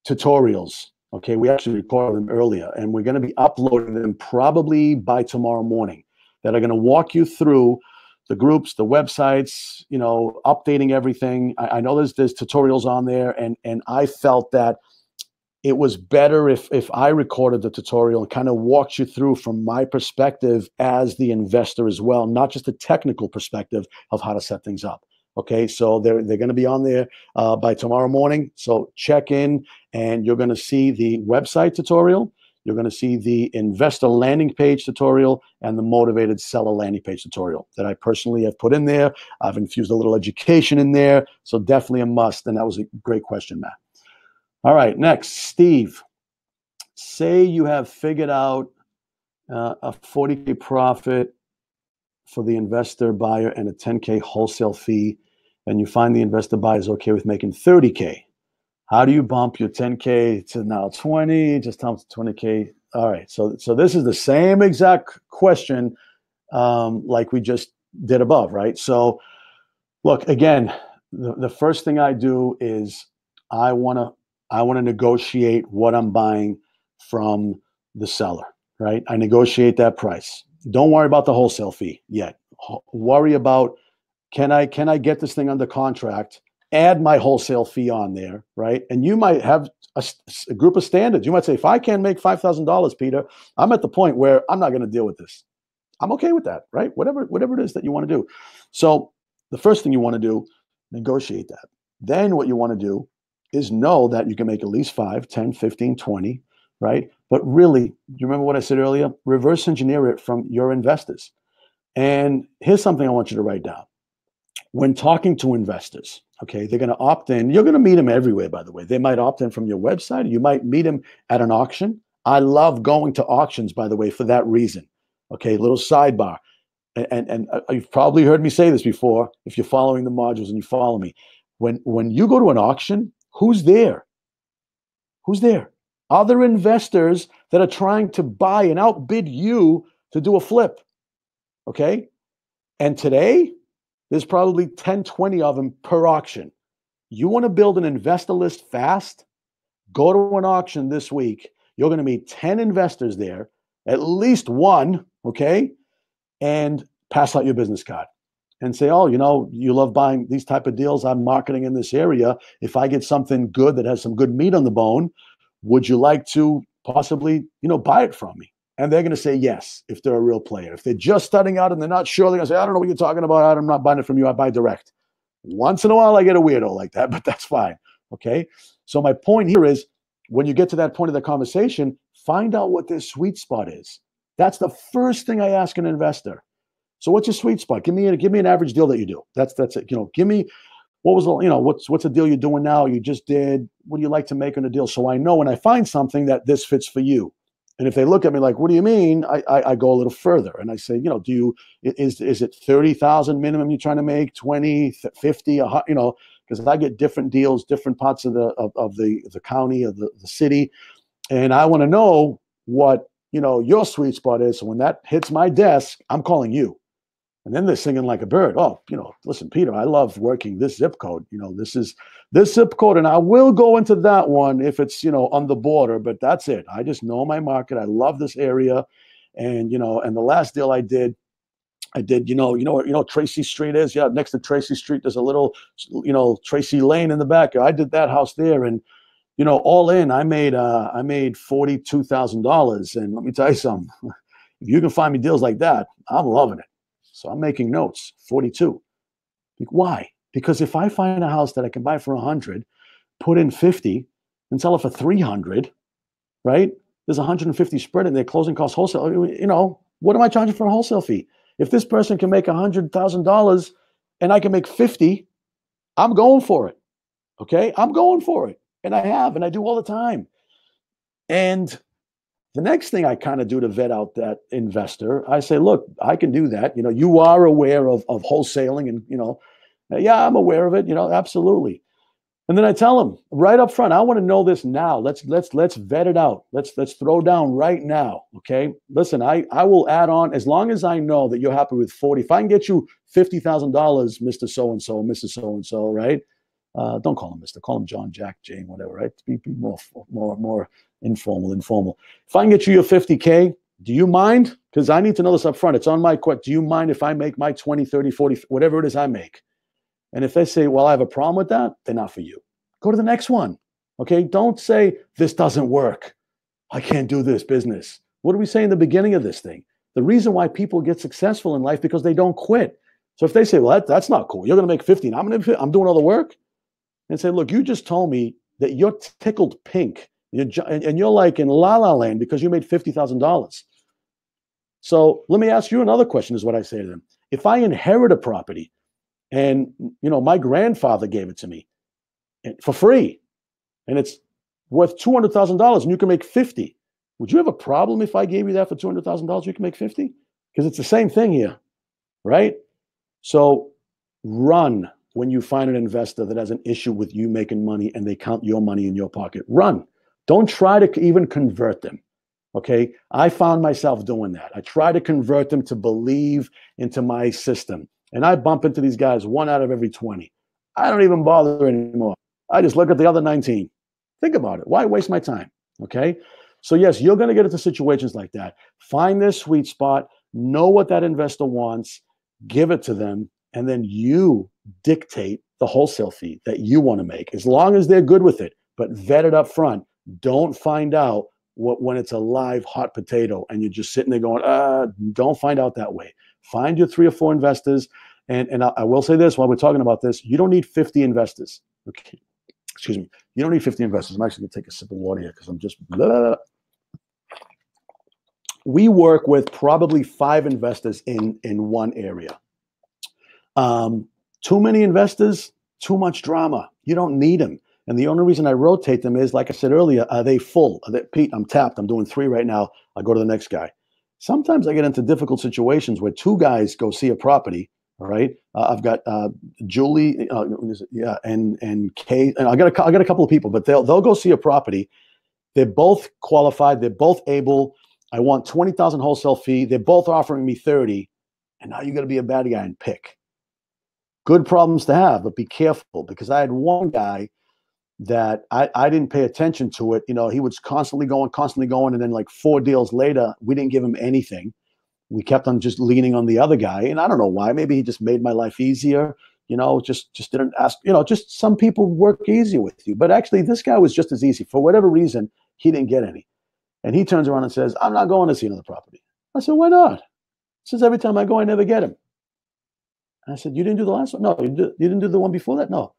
tutorials. Okay. We actually recorded them earlier and we're going to be uploading them probably by tomorrow morning, that are going to walk you through the groups, the websites, updating everything. I know there's tutorials on there, and I felt that it was better if I recorded the tutorial and kind of walked you through from my perspective as the investor as well, not just a technical perspective of how to set things up. Okay, so they're going to be on there by tomorrow morning. So check in, and you're going to see the website tutorial. You're going to see the investor landing page tutorial and the motivated seller landing page tutorial that I personally have put in there. I've infused a little education in there, so definitely a must. And that was a great question, Matt. All right, next, Steve. Say you have figured out a 40K profit for the investor buyer and a 10K wholesale fee, and you find the investor buyer is okay with making 30K. How do you bump your 10K to now 20? Just tell them to 20K. All right, so this is the same exact question like we just did above, right? So look, again, the first thing I do is I want to negotiate what I'm buying from the seller, right? I negotiate that price. Don't worry about the wholesale fee yet. Worry about, can I get this thing under contract, add my wholesale fee on there, right? And you might have a group of standards. You might say, if I can't make $5,000, Peter, I'm at the point where I'm not going to deal with this. I'm okay with that, right? Whatever it is that you want to do. So the first thing you want to do, negotiate that. Then what you want to do is know that you can make at least 5, 10, 15, 20, right? But really, you remember what I said earlier? Reverse engineer it from your investors. And here's something I want you to write down. When talking to investors, okay, they're going to opt in. You're going to meet them everywhere, by the way. They might opt in from your website. You might meet them at an auction. I love going to auctions, by the way, for that reason. Okay, little sidebar. And you've probably heard me say this before, if you're following the modules and you follow me. When you go to an auction, who's there? Who's there? Other investors that are trying to buy and outbid you to do a flip. Okay? And today, there's probably 10, 20 of them per auction. You want to build an investor list fast? Go to an auction this week. You're going to meet 10 investors there, at least one, okay? And pass out your business card and say, oh, you love buying these type of deals. I'm marketing in this area. If I get something good that has some good meat on the bone, would you like to possibly, buy it from me? And they're going to say yes, if they're a real player. If they're just starting out and they're not sure, they're going to say, I don't know what you're talking about. I'm not buying it from you. I buy direct. Once in a while, I get a weirdo like that, but that's fine. Okay. So my point here is, when you get to that point of the conversation, find out what their sweet spot is. That's the first thing I ask an investor. So what's your sweet spot? Give me an average deal that you do. That's it. Give me, what was the, what's a deal you're doing now? You just did. What do you like to make on a deal? So I know when I find something that this fits for you. And if they look at me like, what do you mean? I go a little further and I say, is it 30,000 minimum you're trying to make, 20, 50, because I get different deals, different parts of the county, of the city. And I want to know what, your sweet spot is. So when that hits my desk, I'm calling you. And then they're singing like a bird. Oh, listen, Peter, I love working this zip code. This is this zip code, and I will go into that one if it's, on the border, but that's it. I just know my market. I love this area. And, and the last deal I did, what Tracy Street is? Yeah, next to Tracy Street, there's a little, Tracy Lane in the back. I did that house there, and all in, I made $42,000. And let me tell you something. If you can find me deals like that, I'm loving it. So I'm making notes. 42. Why? Because if I find a house that I can buy for 100, put in 50, and sell it for 300, right? There's 150 spread in there. Closing costs wholesale. What am I charging for a wholesale fee? If this person can make $100,000 and I can make 50, I'm going for it. Okay, I'm going for it. And I do all the time. And the next thing I kind of do to vet out that investor, I say, look, I can do that. You are aware of wholesaling and, yeah, I'm aware of it, absolutely. And then I tell them right up front, I want to know this now. Let's vet it out. Let's throw down right now. Okay. Listen, I will add on as long as I know that you're happy with 40. If I can get you $50,000, Mr. So-and-so, Mrs. So-and-so, right? Don't call him Mr. Call him John, Jack, Jane, whatever, right? Be more informal. If I can get you your 50K, do you mind? Because I need to know this up front. It's on my question. Do you mind if I make my 20, 30, 40, whatever it is I make? And if they say, well, I have a problem with that, they're not for you. Go to the next one. Okay. Don't say this doesn't work. I can't do this business. What do we say in the beginning of this thing? The reason why people get successful in life because they don't quit. So if they say, well, that's not cool. You're going to make 50 and I'm doing all the work. And say, look, you just told me that you're tickled pink. And you're like in La La Land because you made $50,000. So let me ask you another question is what I say to them. If I inherit a property and, my grandfather gave it to me for free and it's worth $200,000 and you can make 50, would you have a problem if I gave you that for $200,000, you can make 50? Because it's the same thing here, right? So run when you find an investor that has an issue with you making money and they count your money in your pocket. Run. Don't try to even convert them. Okay. I found myself doing that. I try to convert them to believe into my system. And I bump into these guys 1 out of every 20. I don't even bother anymore. I just look at the other 19. Think about it. Why waste my time? Okay. So, yes, you're going to get into situations like that. Find their sweet spot, know what that investor wants, give it to them, and then you dictate the wholesale fee that you want to make, as long as they're good with it, but vet it up front. Don't find out when it's a live hot potato and you're just sitting there going, don't find out that way. Find your 3 or 4 investors. And I will say this while we're talking about this, you don't need 50 investors. Okay. Excuse me. You don't need 50 investors. I'm actually going to take a sip of water here because I'm just blah, blah, blah. We work with probably 5 investors in one area. Too many investors, too much drama. You don't need them. And the only reason I rotate them is, like I said earlier, are they full? Pete, I'm tapped. I'm doing 3 right now. I'll go to the next guy. Sometimes I get into difficult situations where 2 guys go see a property. All right. I've got Julie, and Kay, and I got a couple of people, but they'll go see a property. They're both qualified. They're both able. I want 20,000 wholesale fee. They're both offering me 30. And now you got to be a bad guy and pick. Good problems to have, but be careful, because I had one guy that I didn't pay attention to it. You know, he was constantly going. And then like 4 deals later, we didn't give him anything. We kept on just leaning on the other guy. And I don't know why. Maybe he just made my life easier. You know, just didn't ask. You know, just some people work easier with you. But actually, this guy was just as easy. For whatever reason, he didn't get any. And he turns around and says, I'm not going to see another property. I said, why not? He says, every time I go, I never get him. And I said, you didn't do the last one? No. You didn't do the one before that? No.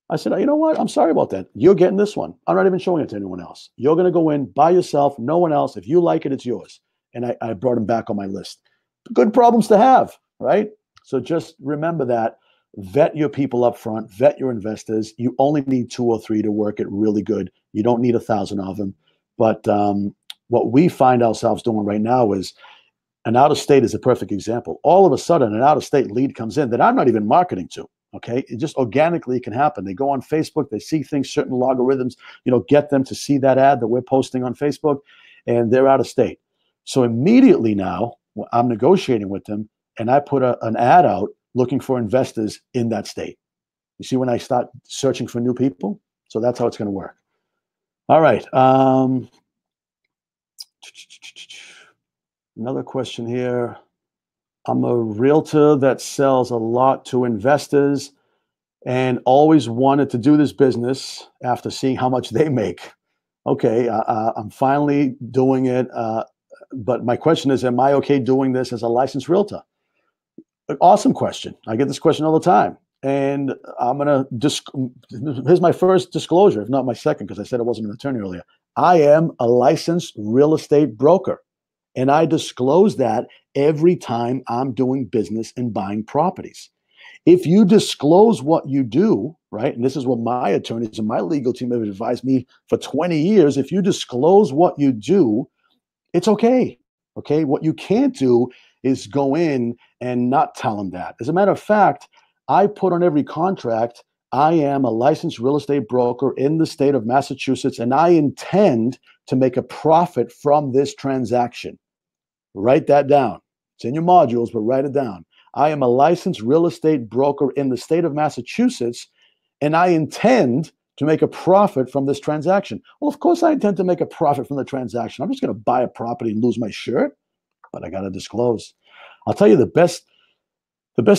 I said, you know what? I'm sorry about that. You're getting this one. I'm not even showing it to anyone else. You're going to go in by yourself, no one else. If you like it, it's yours. And I brought him back on my list. Good problems to have, right? So just remember that. Vet your people up front. Vet your investors. You only need 2 or 3 to work it really good. You don't need 1,000 of them. But what we find ourselves doing right now is, an out-of-state is a perfect example. All of a sudden, an out-of-state lead comes in that I'm not even marketing to. Okay, it just organically can happen. They go on Facebook, they see things, certain logarithms, get them to see that ad that we're posting on Facebook, and they're out of state. So immediately now, I'm negotiating with them, and I put an ad out looking for investors in that state. You see when I start searching for new people? So that's how it's going to work. All right. Another question here. I'm a realtor that sells a lot to investors and always wanted to do this business after seeing how much they make. Okay, I'm finally doing it. But my question is, am I okay doing this as a licensed realtor? Awesome question. I get this question all the time. And I'm going to, here's my first disclosure, if not my second, because I said I wasn't an attorney earlier. I am a licensed real estate broker. And I disclose that every time I'm doing business and buying properties. If you disclose what you do, right, and this is what my attorneys and my legal team have advised me for 20 years, if you disclose what you do, it's okay. Okay, what you can't do is go in and not tell them that. As a matter of fact, I put on every contract, I am a licensed real estate broker in the state of Massachusetts, and I intend to make a profit from this transaction. Write that down. It's in your modules, but write it down. I am a licensed real estate broker in the state of Massachusetts, and I intend to make a profit from this transaction. Well, of course I intend to make a profit from the transaction. I'm just going to buy a property and lose my shirt, but I got to disclose. I'll tell you the best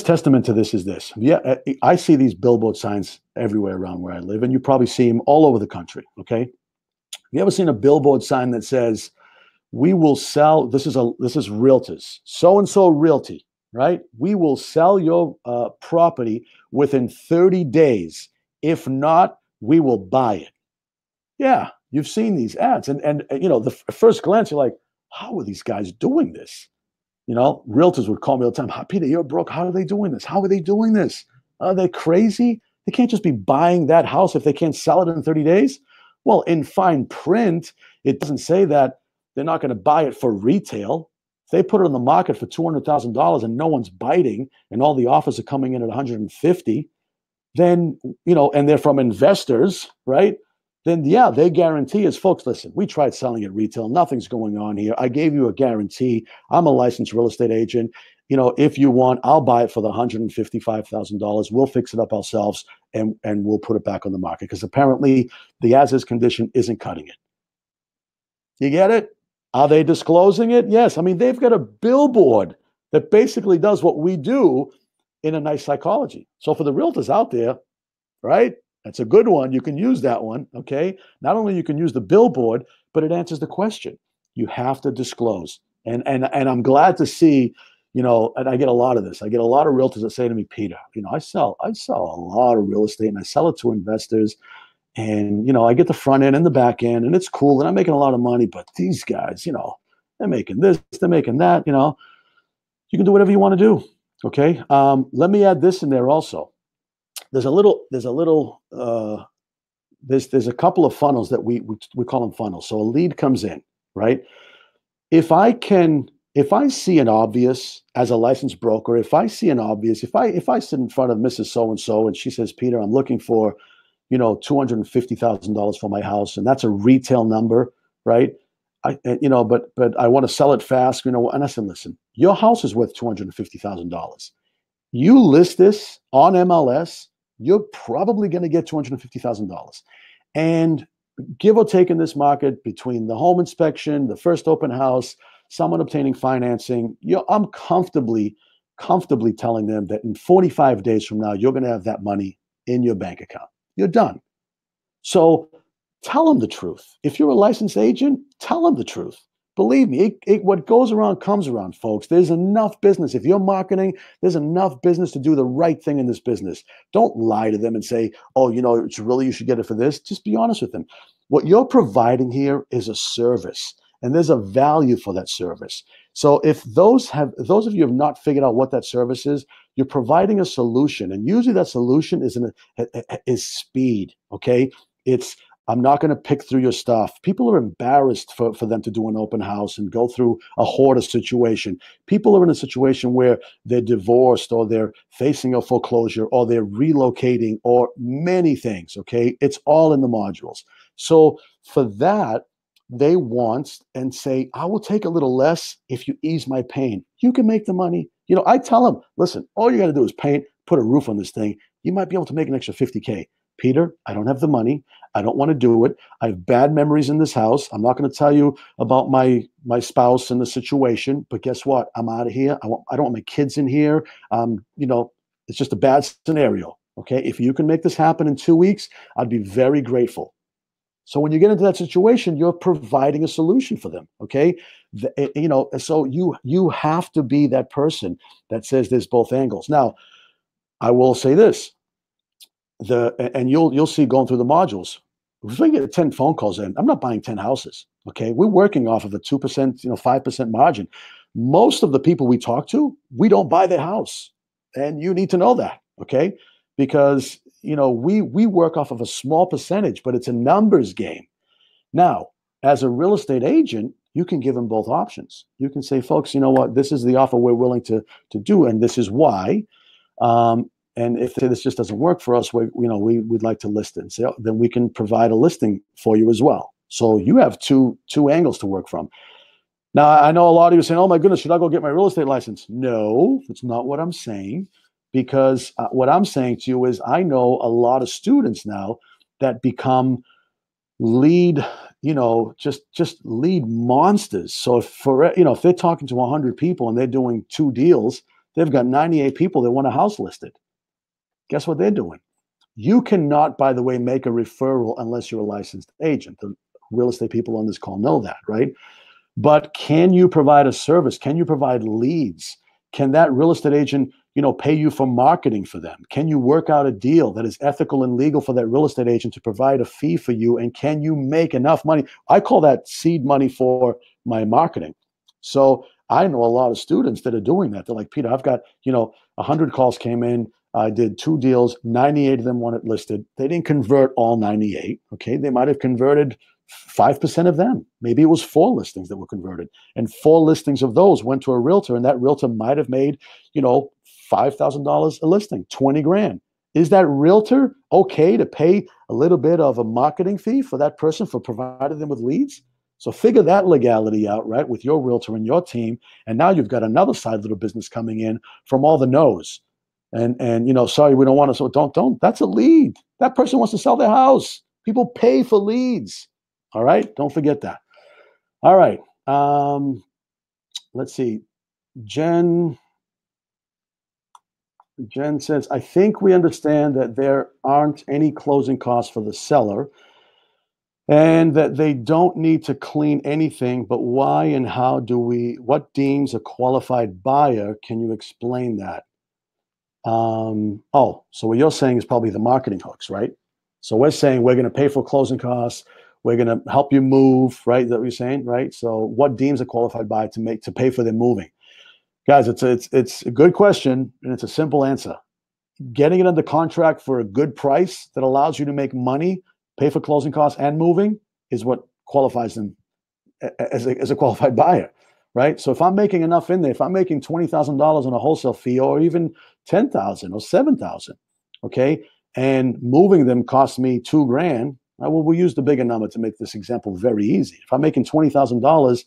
testament to this is this. Yeah, I see these billboard signs everywhere around where I live, and you probably see them all over the country, okay? Have you ever seen a billboard sign that says, we will sell, this is realtors, so-and-so realty, right? We will sell your property within 30 days. If not, we will buy it. Yeah, you've seen these ads. And the first glance, you're like, how are these guys doing this? Realtors would call me all the time. Peter, you're broke. How are they doing this? How are they doing this? Are they crazy? They can't just be buying that house if they can't sell it in 30 days. Well, in fine print, it doesn't say that they're not going to buy it for retail. If they put it on the market for $200,000 and no one's biting and all the offers are coming in at 150, then, and they're from investors, right? then yeah, they guarantee us, folks, listen, we tried selling at retail. Nothing's going on here. I gave you a guarantee. I'm a licensed real estate agent. If you want, I'll buy it for the $155,000. We'll fix it up ourselves and we'll put it back on the market because apparently the as-is condition isn't cutting it. You get it? Are they disclosing it? Yes. I mean, they've got a billboard that basically does what we do in a nice psychology. So for the realtors out there, right? That's a good one. You can use that one, okay? Not only you can use the billboard, but it answers the question. You have to disclose. And I'm glad to see, and I get a lot of this. I get a lot of realtors that say to me, Peter, I sell a lot of real estate and I sell it to investors. And, I get the front end and the back end and it's cool and I'm making a lot of money, but these guys, they're making this, they're making that, you can do whatever you want to do. Okay. Let me add this in there also. There's a couple of funnels that we call them funnels. So a lead comes in, right? If I see an obvious as a licensed broker, if I sit in front of Mrs. So-and-so and she says, Peter, I'm looking for, $250,000 for my house. And that's a retail number, right? But I want to sell it fast, and I said, listen, your house is worth $250,000. You list this on MLS, you're probably going to get $250,000. And give or take in this market between the home inspection, the first open house, someone obtaining financing, I'm comfortably telling them that in 45 days from now, you're going to have that money in your bank account. You're done. So tell them the truth. If you're a licensed agent, tell them the truth. Believe me, what goes around comes around, folks. There's enough business. If you're marketing, there's enough business to do the right thing in this business. Don't lie to them and say, oh, it's really, you should get it for this. Just be honest with them. What you're providing here is a service, and there's a value for that service. So if those of you have not figured out what that service is, you're providing a solution, and usually that solution is speed. Okay, I'm not going to pick through your stuff. People are embarrassed for them to do an open house and go through a hoarder situation. People are in a situation where they're divorced or they're facing a foreclosure or they're relocating or many things. Okay, it's all in the modules. So for that, they want and say, I will take a little less if you ease my pain. You can make the money. I tell them, listen, all you got to do is paint, put a roof on this thing. You might be able to make an extra 50K. Peter, I don't have the money. I don't want to do it. I have bad memories in this house. I'm not going to tell you about my spouse and the situation, but guess what? I'm out of here. I don't want my kids in here. It's just a bad scenario. Okay. If you can make this happen in 2 weeks, I'd be very grateful. So when you get into that situation, you're providing a solution for them, okay? So you have to be that person that says there's both angles. Now, I will say this, and you'll see going through the modules. If we get 10 phone calls in, I'm not buying 10 houses, okay? We're working off of a 2%, 5% margin. Most of the people we talk to, we don't buy their house, and you need to know that, okay? Because we work off of a small percentage, but it's a numbers game. Now, as a real estate agent, you can give them both options. You can say, folks, you know what? This is the offer we're willing to do, and this is why. And if this just doesn't work for us, we'd like to list it. And say, then we can provide a listing for you as well. So you have two angles to work from. Now, I know a lot of you are saying, oh my goodness, should I go get my real estate license? No, that's not what I'm saying. Because what I'm saying to you is I know a lot of students now that become lead, just lead monsters. So if they're talking to 100 people and they're doing 2 deals, they've got 98 people that want a house listed. Guess what they're doing? You cannot, by the way, make a referral unless you're a licensed agent. The real estate people on this call know that, right? But can you provide a service? Can you provide leads? Can that real estate agent pay you for marketing for them? Can you work out a deal that is ethical and legal for that real estate agent to provide a fee for you? And can you make enough money? I call that seed money for my marketing. So I know a lot of students that are doing that. They're like, Peter, I've got, 100 calls came in. I did 2 deals. 98 of them want it listed. They didn't convert all 98. Okay. They might have converted 5% of them. Maybe it was 4 listings that were converted, and 4 listings of those went to a realtor, and that realtor might have made, $5,000 a listing, 20 grand. Is that realtor okay to pay a little bit of a marketing fee for that person for providing them with leads? So figure that legality out, right, with your realtor and your team. And now you've got another side little business coming in from all the no's. And sorry, we don't want to. So don't. That's a lead. That person wants to sell their house. People pay for leads. All right. Don't forget that. All right. Let's see. Jen says, I think we understand that there aren't any closing costs for the seller and that they don't need to clean anything, but why and how what deems a qualified buyer? Can you explain that? So what you're saying is probably the marketing hooks, right? So we're saying we're going to pay for closing costs. We're going to help you move, right? Is that what you're saying, right? So what deems a qualified buyer to pay for their moving? Guys, it's a good question, and it's a simple answer. Getting it under contract for a good price that allows you to make money, pay for closing costs and moving is what qualifies them as a qualified buyer, right? So if I'm making enough in there, if I'm making $20,000 on a wholesale fee, or even 10,000 or 7,000, okay, and moving them costs me $2,000. Well, we'll use the bigger number to make this example very easy. If I'm making $20,000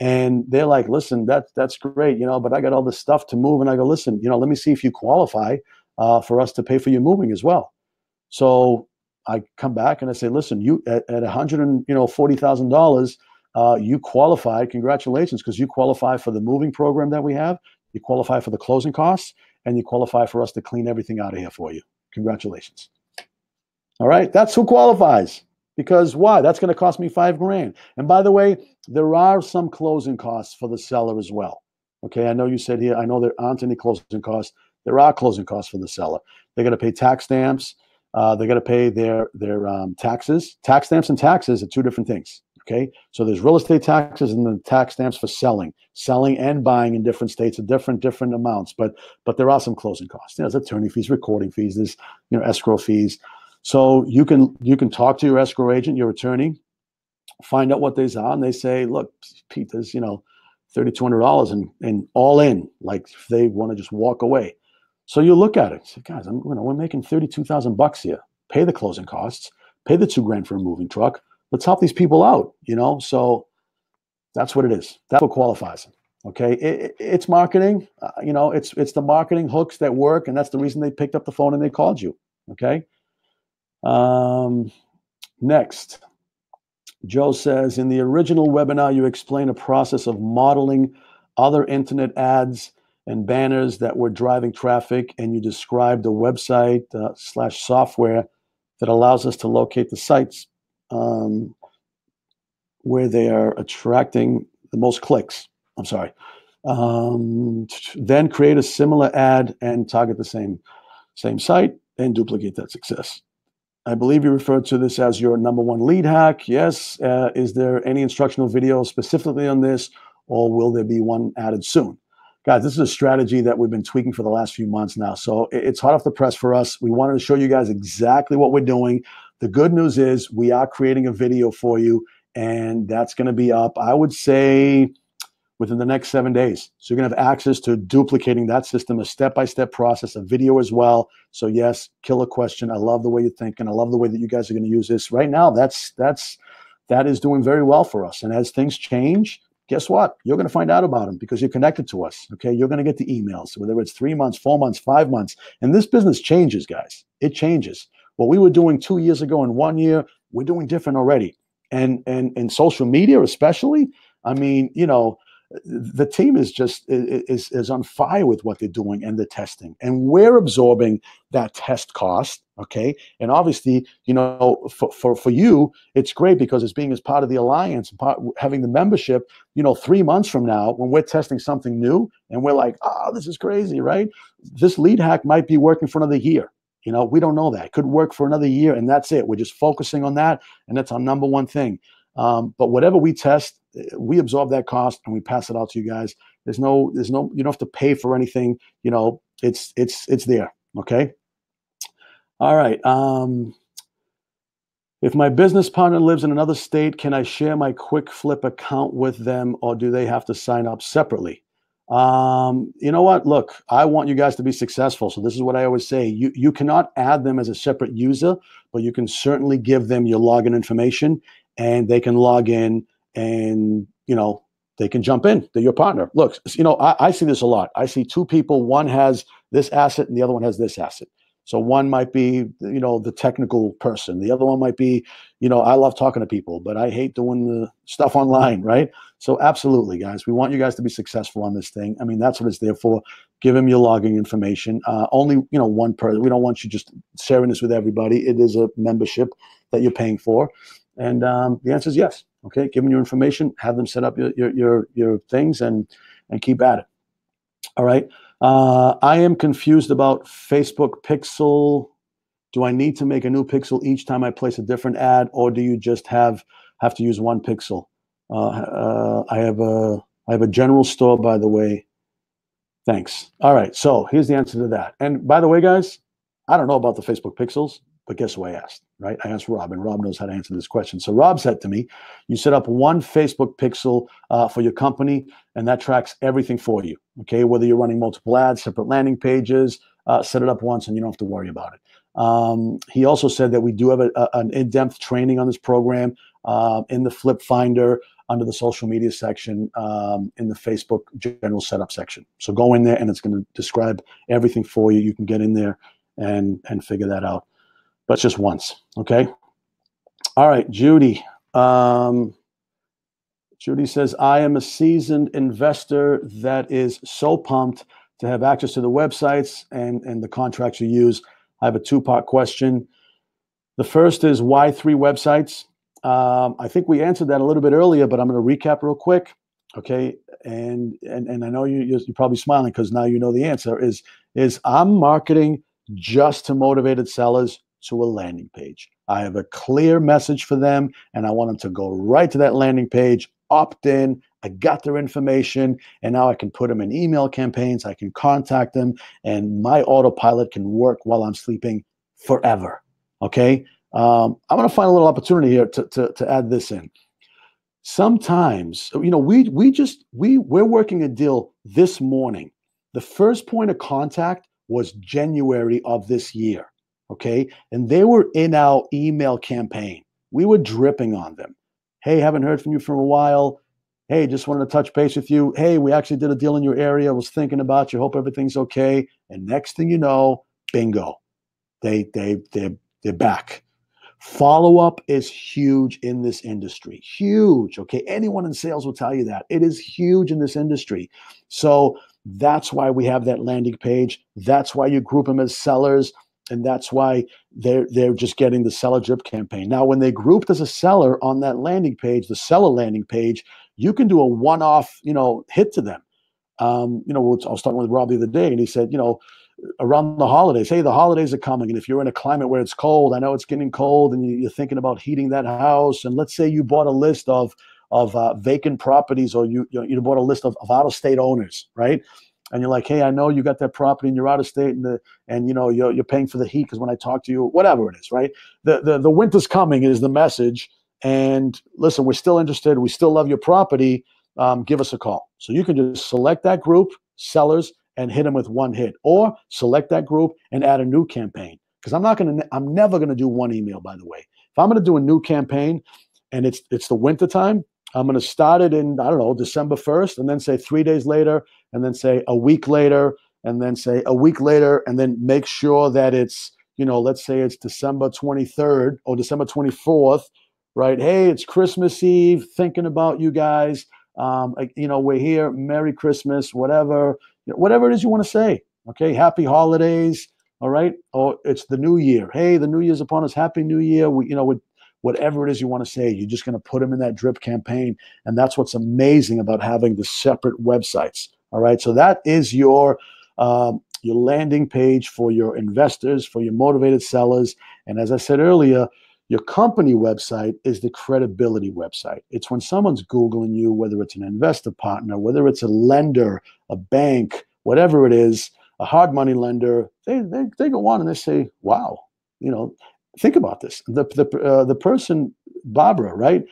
and they're like, listen, that's great, but I got all this stuff to move, and I go, listen, let me see if you qualify for us to pay for your moving as well. So I come back and I say, listen, you at $140,000, you qualify. Congratulations, because you qualify for the moving program that we have. You qualify for the closing costs, and you qualify for us to clean everything out of here for you. Congratulations. All right, that's who qualifies. Because why? That's going to cost me $5,000. And by the way, there are some closing costs for the seller as well. Okay, I know you said here, I know there aren't any closing costs. There are closing costs for the seller. They're going to pay tax stamps. They're going to pay their taxes. Tax stamps and taxes are two different things. Okay, so there's real estate taxes and then tax stamps for selling and buying in different states at different amounts. But there are some closing costs. There's attorney fees, recording fees. There's escrow fees. So you can talk to your escrow agent, your attorney, find out what these are, and they say, look, Pete, there's $3,200 and all in. Like if they want to just walk away. So you look at it, say, guys, we're making $32,000 here. Pay the closing costs, pay the $2,000 for a moving truck. Let's help these people out, So that's what it is. That's what qualifies them. Okay, it's marketing. It's the marketing hooks that work, and that's the reason they picked up the phone and they called you. Okay. Next, Joe says, in the original webinar, you explain a process of modeling other internet ads and banners that were driving traffic, and you described a website / software that allows us to locate the sites where they are attracting the most clicks. I'm sorry. Then create a similar ad and target the same site and duplicate that success. I believe you referred to this as your number one lead hack. Yes. Is there any instructional video specifically on this, or will there be one added soon? Guys, this is a strategy that we've been tweaking for the last few months now. So it's hot off the press for us. We wanted to show you guys exactly what we're doing. The good news is we are creating a video for you, and that's going to be up, I would say, within the next 7 days. So you're going to have access to duplicating that system, a step-by-step process, a video as well. So yes, killer question. I love the way you think, and I love the way that you guys are going to use this. Right now, that is doing very well for us. And as things change, guess what? You're going to find out about them because you're connected to us. Okay, you're going to get the emails, whether it's 3 months, 4 months, 5 months. And this business changes, guys. It changes. What we were doing 2 years ago and 1 year, we're doing different already. And social media, especially, I mean, the team is on fire with what they're doing and the testing, and we're absorbing that test cost. Okay. And obviously, for you, it's great because it's being as part of the alliance, having the membership, 3 months from now, when we're testing something new and we're like, oh, this is crazy, right? This lead hack might be working for another year. We don't know that. It could work for another year, and that's it. We're just focusing on that, and that's our number one thing. But whatever we test, we absorb that cost and we pass it out to you guys. There's no, you don't have to pay for anything. It's there. Okay. All right. If my business partner lives in another state, can I share my QuickFlip account with them, or do they have to sign up separately? You know what? Look, I want you guys to be successful. So this is what I always say. You cannot add them as a separate user, but you can certainly give them your login information and they can log in and, they can jump in. They're your partner. Look, I see this a lot. I see two people. One has this asset and the other one has this asset. So one might be, the technical person. The other one might be, I love talking to people, but I hate doing the stuff online, right? So absolutely, guys, we want you guys to be successful on this thing. I mean, that's what it's there for. Give them your logging information. Only, one person. We don't want you just sharing this with everybody. It is a membership that you're paying for. And the answer is yes. Okay, give them your information, have them set up your things and keep at it. All right. I am confused about Facebook Pixel. Do I need to make a new pixel each time I place a different ad, or do you just have to use one pixel? I have a general store, by the way. Thanks. All right. So here's the answer to that. And by the way, guys, I don't know about the Facebook pixels, but guess who I asked, right? I asked Rob, and Rob knows how to answer this question. So Rob said to me, you set up one Facebook pixel for your company, and that tracks everything for you, okay? Whether you're running multiple ads, separate landing pages, set it up once, and you don't have to worry about it. He also said that we do have an in-depth training on this program in the Flip Finder under the social media section in the Facebook general setup section. So go in there, and it's going to describe everything for you. You can get in there and figure that out. But just once, okay? All right, Judy. Judy says, I am a seasoned investor that is so pumped to have access to the websites and the contracts you use. I have a two-part question. The first is, why 3 websites? I think we answered that a little bit earlier, but I'm going to recap real quick, okay? And I know you're probably smiling because now you know the answer is I'm marketing just to motivated sellers to a landing page. I have a clear message for them, and I want them to go right to that landing page, opt in. I got their information, and now I can put them in email campaigns. I can contact them, and my autopilot can work while I'm sleeping forever. Okay. I'm going to find a little opportunity here to add this in. Sometimes, we're working a deal this morning. The first point of contact was January of this year. Okay. And they were in our email campaign. We were dripping on them. Hey, haven't heard from you for a while. Hey, just wanted to touch base with you. Hey, we actually did a deal in your area. I was thinking about you. Hope everything's okay. And next thing you know, bingo, they're back. Follow-up is huge in this industry. Huge. Okay. Anyone in sales will tell you that. It is huge in this industry. So that's why we have that landing page. That's why you group them as sellers. And that's why they're just getting the seller drip campaign. Now, when they grouped as a seller on that landing page, the seller landing page, you can do a one-off, hit to them. I was talking with Rob the other day, and he said, around the holidays, hey, the holidays are coming, and if you're in a climate where it's cold, I know it's getting cold, and you're thinking about heating that house, and let's say you bought a list of vacant properties, or you bought a list of out-of-state owners, right? And you're like, hey, I know you got that property and you're out of state, and you're paying for the heat because when I talk to you, whatever it is, right? The winter's coming is the message. And listen, we're still interested. We still love your property. Give us a call. So you can just select that group, sellers, and hit them with one hit, or select that group and add a new campaign. Because I'm never gonna do one email, by the way. If I'm gonna do a new campaign and it's the winter time, I'm going to start it in, I don't know, December 1st, and then say 3 days later, and then say a week later, and then say a week later, and then make sure that it's, let's say it's December 23rd or December 24th, right? Hey, it's Christmas Eve, thinking about you guys. We're here, Merry Christmas, whatever it is you want to say. Okay, happy holidays, all right? Or it's the new year. Hey, the new year's upon us, happy new year. Whatever it is you want to say, you're just going to put them in that drip campaign. And that's what's amazing about having the separate websites. All right. So that is your landing page for your investors, for your motivated sellers. And as I said earlier, your company website is the credibility website. It's when someone's Googling you, whether it's an investor partner, whether it's a lender, a bank, whatever it is, a hard money lender, they go on and they say, wow, think about this. The person, Barbara, right?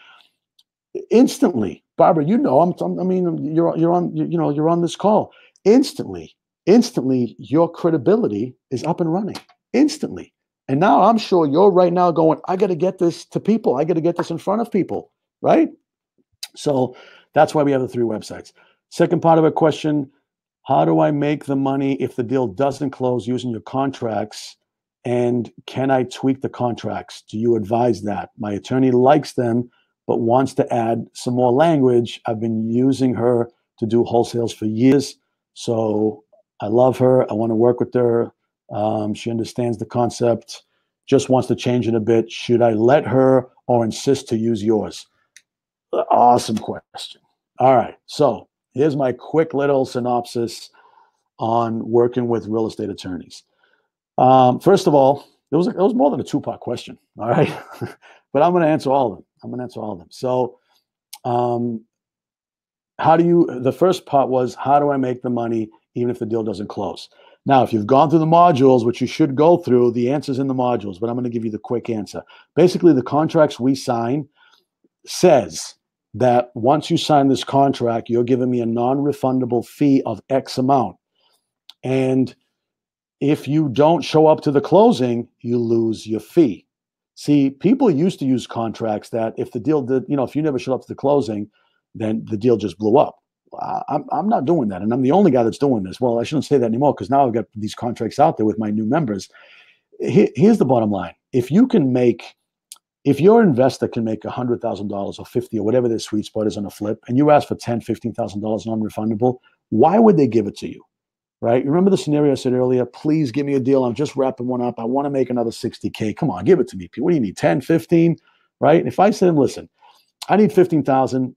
Instantly, Barbara, you know, I mean, you're on this call. Instantly, your credibility is up and running instantly. And now I'm sure you're right now going, I got to get this to people. I got to get this in front of people, right? So that's why we have the 3 websites. Second part of a question, how do I make the money if the deal doesn't close using your contracts? And can I tweak the contracts? Do you advise that? My attorney likes them, but wants to add some more language. I've been using her to do wholesales for years. So I love her. I want to work with her. She understands the concept, just wants to change it a bit. Should I let her or insist to use yours? Awesome question. All right. So here's my quick little synopsis on working with real estate attorneys. First of all, it was more than a 2-part question. All right. But I'm going to answer all of them. So the first part was, how do I make the money even if the deal doesn't close? Now, if you've gone through the modules, which you should go through, the answer's in the modules, but I'm going to give you the quick answer. Basically, the contracts we sign says that once you sign this contract, you're giving me a non-refundable fee of X amount. And if you don't show up to the closing, you lose your fee. See, people used to use contracts that if the deal did, if you never showed up to the closing, then the deal just blew up. I'm not doing that. And I'm the only guy that's doing this. Well, I shouldn't say that anymore because now I've got these contracts out there with my new members. Here's the bottom line. If your investor can make $100,000 or 50 or whatever their sweet spot is on a flip, and you ask for $10,000, $15,000 non-refundable, why would they give it to you? Right? You remember the scenario I said earlier? Please give me a deal. I'm just wrapping one up. I want to make another 60K. Come on, give it to me. What do you need? 10, 15, right? If I said, listen, I need 15,000,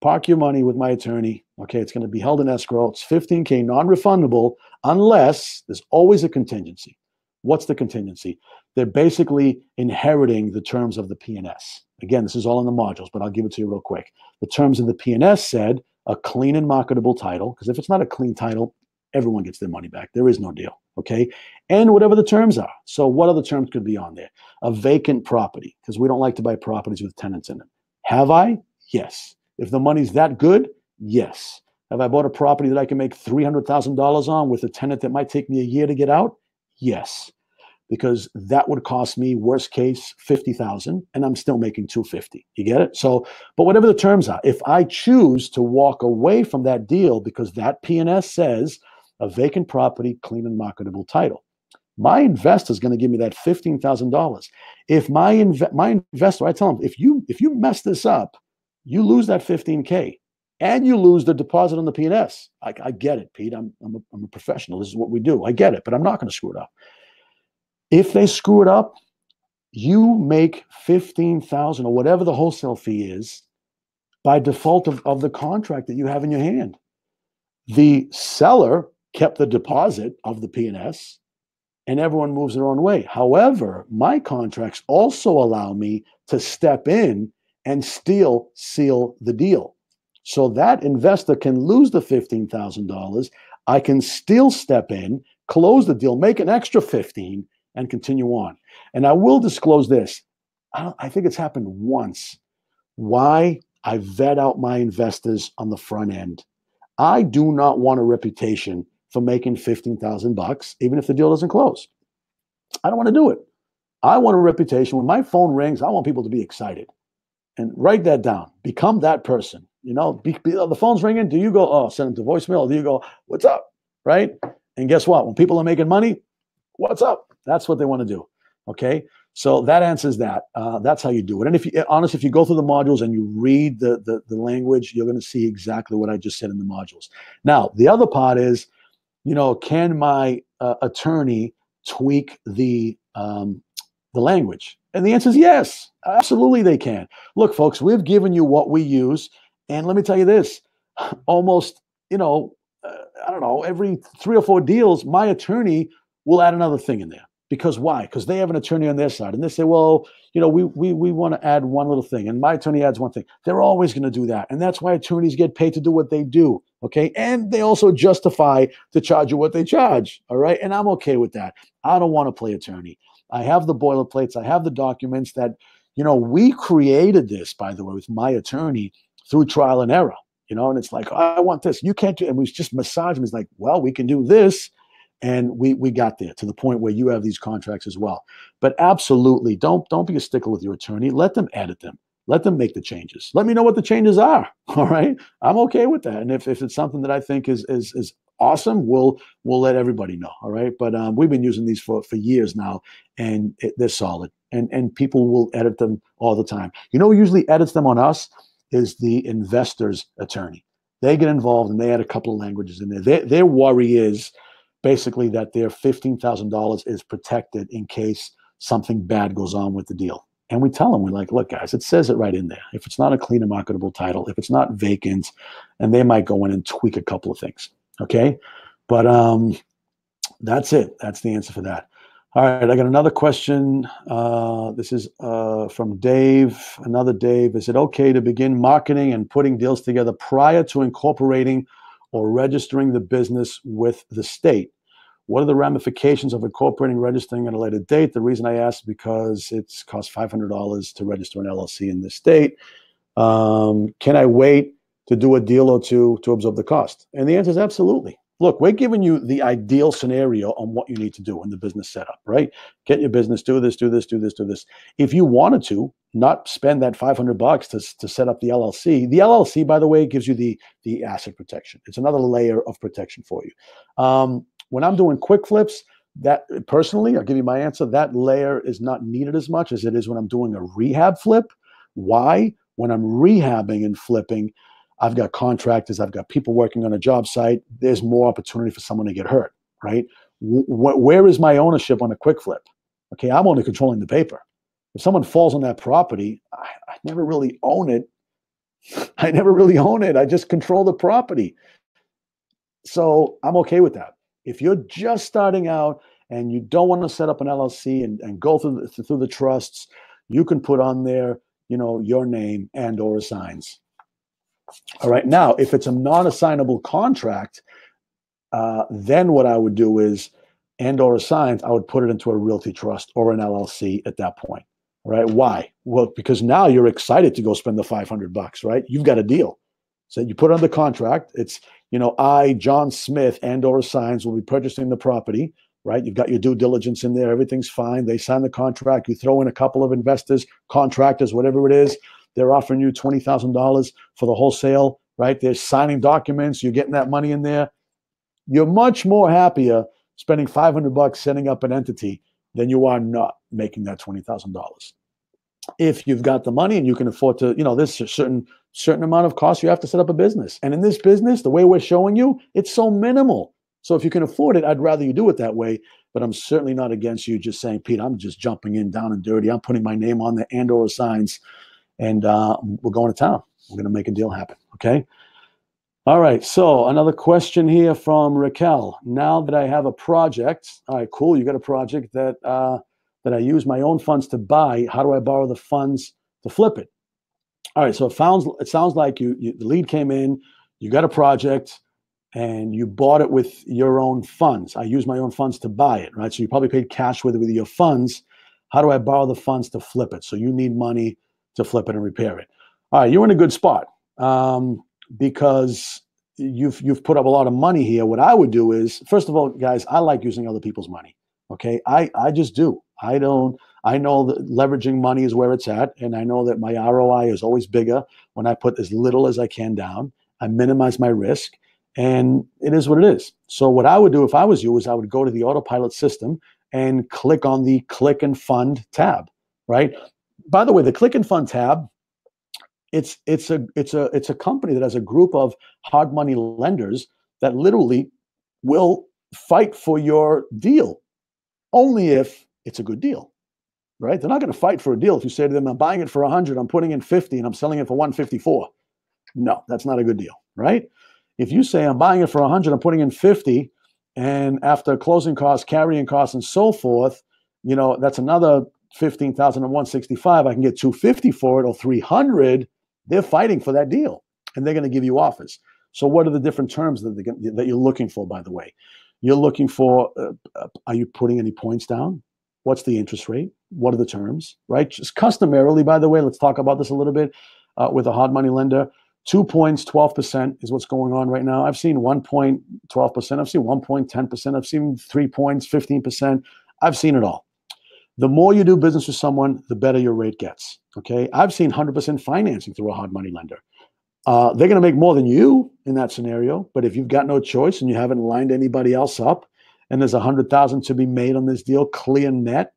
park your money with my attorney. Okay, it's going to be held in escrow. It's 15K non-refundable unless there's always a contingency. What's the contingency? They're basically inheriting the terms of the P&S. Again, this is all in the modules, but I'll give it to you real quick. The terms of the P&S said a clean and marketable title, because if it's not a clean title, everyone gets their money back. There is no deal, okay? And whatever the terms are. So what other terms could be on there? A vacant property, because we don't like to buy properties with tenants in them. Have I? Yes. If the money's that good, yes. Have I bought a property that I can make $300,000 on with a tenant that might take me a year to get out? Yes. Because that would cost me, worst case, $50,000, and I'm still making $250. You get it? So, but whatever the terms are, if I choose to walk away from that deal because that P&S says a vacant property, clean and marketable title, my investor is going to give me that $15,000. If my investor, I tell him, if you mess this up, you lose that 15K and you lose the deposit on the P&S. I get it, Pete. I'm a professional. This is what we do. I get it, but I'm not going to screw it up. If they screw it up, you make $15,000 or whatever the wholesale fee is by default of the contract that you have in your hand. The seller kept the deposit of the P&S and everyone moves their own way. However, my contracts also allow me to step in and still seal the deal. So that investor can lose the $15,000. I can still step in, close the deal, make an extra 15, and continue on. And I will disclose this. I think it's happened once. Why? I vet out my investors on the front end. I do not want a reputation for making $15,000, even if the deal doesn't close. I don't want to do it. I want a reputation. When my phone rings, I want people to be excited. And write that down. Become that person. The phone's ringing. Do you go, oh, send them to voicemail? Or do you go, what's up? Right? And guess what? When people are making money, what's up? That's what they want to do. Okay. So that answers that. That's how you do it. And if you go through the modules and you read the language, you're going to see exactly what I just said in the modules. Now, the other part is, can my attorney tweak the language? And the answer is yes, absolutely they can. Look, folks, we've given you what we use. And let me tell you this, almost, I don't know, every 3 or 4 deals, my attorney will add another thing in there. Because why? Because they have an attorney on their side. And they say, well, we want to add one little thing. And my attorney adds one thing. They're always going to do that. And that's why attorneys get paid to do what they do. Okay. And they also justify to charge you what they charge. All right. And I'm okay with that. I don't want to play attorney. I have the boilerplates. I have the documents that, we created this, by the way, with my attorney through trial and error, and it's like, oh, I want this. You can't do it. And we just massage him. It's like, well, we can do this. And we got there to the point where you have these contracts as well. But absolutely, don't be a stickler with your attorney. Let them edit them. Let them make the changes. Let me know what the changes are. All right, I'm okay with that. And if it's something that I think is awesome, we'll let everybody know. All right, but we've been using these for years now, and they're solid. And people will edit them all the time. Who usually edits them on us is the investor's attorney. They get involved and they add a couple of languages in there. Their worry is basically that their $15,000 is protected in case something bad goes on with the deal. And we tell them, we're like, look, guys, it says it right in there. If it's not a clean and marketable title, if it's not vacant, and they might go in and tweak a couple of things. Okay. But that's it. That's the answer for that. All right. I got another question. This is from Dave. Another Dave. Is it okay to begin marketing and putting deals together prior to incorporating or registering the business with the state? What are the ramifications of incorporating, registering at a later date? The reason I ask is because it's cost $500 to register an LLC in this state. Can I wait to do a deal or two to absorb the cost? And the answer is absolutely. Look, we're giving you the ideal scenario on what you need to do in the business setup, right? Get your business, do this, do this, do this, do this. If you wanted to not spend that $500 to set up the LLC, by the way, gives you the asset protection. It's another layer of protection for you. When I'm doing quick flips, that personally, I'll give you my answer, that layer is not needed as much as it is when I'm doing a rehab flip. Why? When I'm rehabbing and flipping, I've got contractors, I've got people working on a job site. There's more opportunity for someone to get hurt, right? Where is my ownership on a quick flip? Okay, I'm only controlling the paper. If someone falls on that property, I never really own it. I just control the property. So I'm okay with that. If you're just starting out and you don't want to set up an LLC and go through the trusts, you can put on there, your name and or assigns. All right. Now, if it's a non-assignable contract, then what I would do is, and or assigns, I would put it into a realty trust or an LLC at that point. All right. Why? Well, because now you're excited to go spend the $500, right? You've got a deal. So you put on the contract. It's, I, John Smith, and or assigns will be purchasing the property, right? You've got your due diligence in there. Everything's fine. They sign the contract. You throw in a couple of investors, contractors, whatever it is. They're offering you $20,000 for the wholesale, right? They're signing documents. You're getting that money in there. You're much more happier spending $500 setting up an entity than you are not making that $20,000. If you've got the money and you can afford to, there's a certain amount of cost you have to set up a business. And in this business, the way we're showing you, it's so minimal. So if you can afford it, I'd rather you do it that way. But I'm certainly not against you just saying, Pete, I'm just jumping in down and dirty. I'm putting my name on the and or signs, and we're going to town. We're going to make a deal happen. Okay. All right. So another question here from Raquel. Now that I have a project, all right, cool. You got a project that I use my own funds to buy. How do I borrow the funds to flip it? All right. So it sounds like the lead came in, you got a project, and you bought it with your own funds. I use my own funds to buy it, right? So you probably paid cash with your funds. How do I borrow the funds to flip it? So you need money to flip it and repair it. All right, you're in a good spot because you've put up a lot of money here. What I would do is, first of all, guys, I like using other people's money. Okay, I just do. I know that leveraging money is where it's at, and I know that my ROI is always bigger when I put as little as I can down. I minimize my risk. And it is what it is. So what I would do if I was you is I would go to the Autopilot system and click on the Click and Fund tab, right? By the way, the Click and Fund tab, it's a company that has a group of hard money lenders that literally will fight for your deal only if it's a good deal, right? They're not going to fight for a deal if you say to them, I'm buying it for 100, I'm putting in 50, and I'm selling it for 154. No, that's not a good deal, right? If you say I'm buying it for 100, I'm putting in 50, and after closing costs, carrying costs, and so forth, that's another 15,000 and 165. I can get 250 for it or 300. They're fighting for that deal, and they're going to give you offers. So what are the different terms that you're looking for, by the way? You're looking for, are you putting any points down? What's the interest rate? What are the terms, right? Just customarily, by the way, let's talk about this a little bit with a hard money lender. 2 points, 12% is what's going on right now. I've seen 1 point, 12%. I've seen 1 point, 10%. I've seen 3 points, 15%. I've seen it all. The more you do business with someone, the better your rate gets. Okay. I've seen 100% financing through a hard money lender. They're going to make more than you in that scenario. But if you've got no choice and you haven't lined anybody else up and there's 100,000 to be made on this deal, clear net,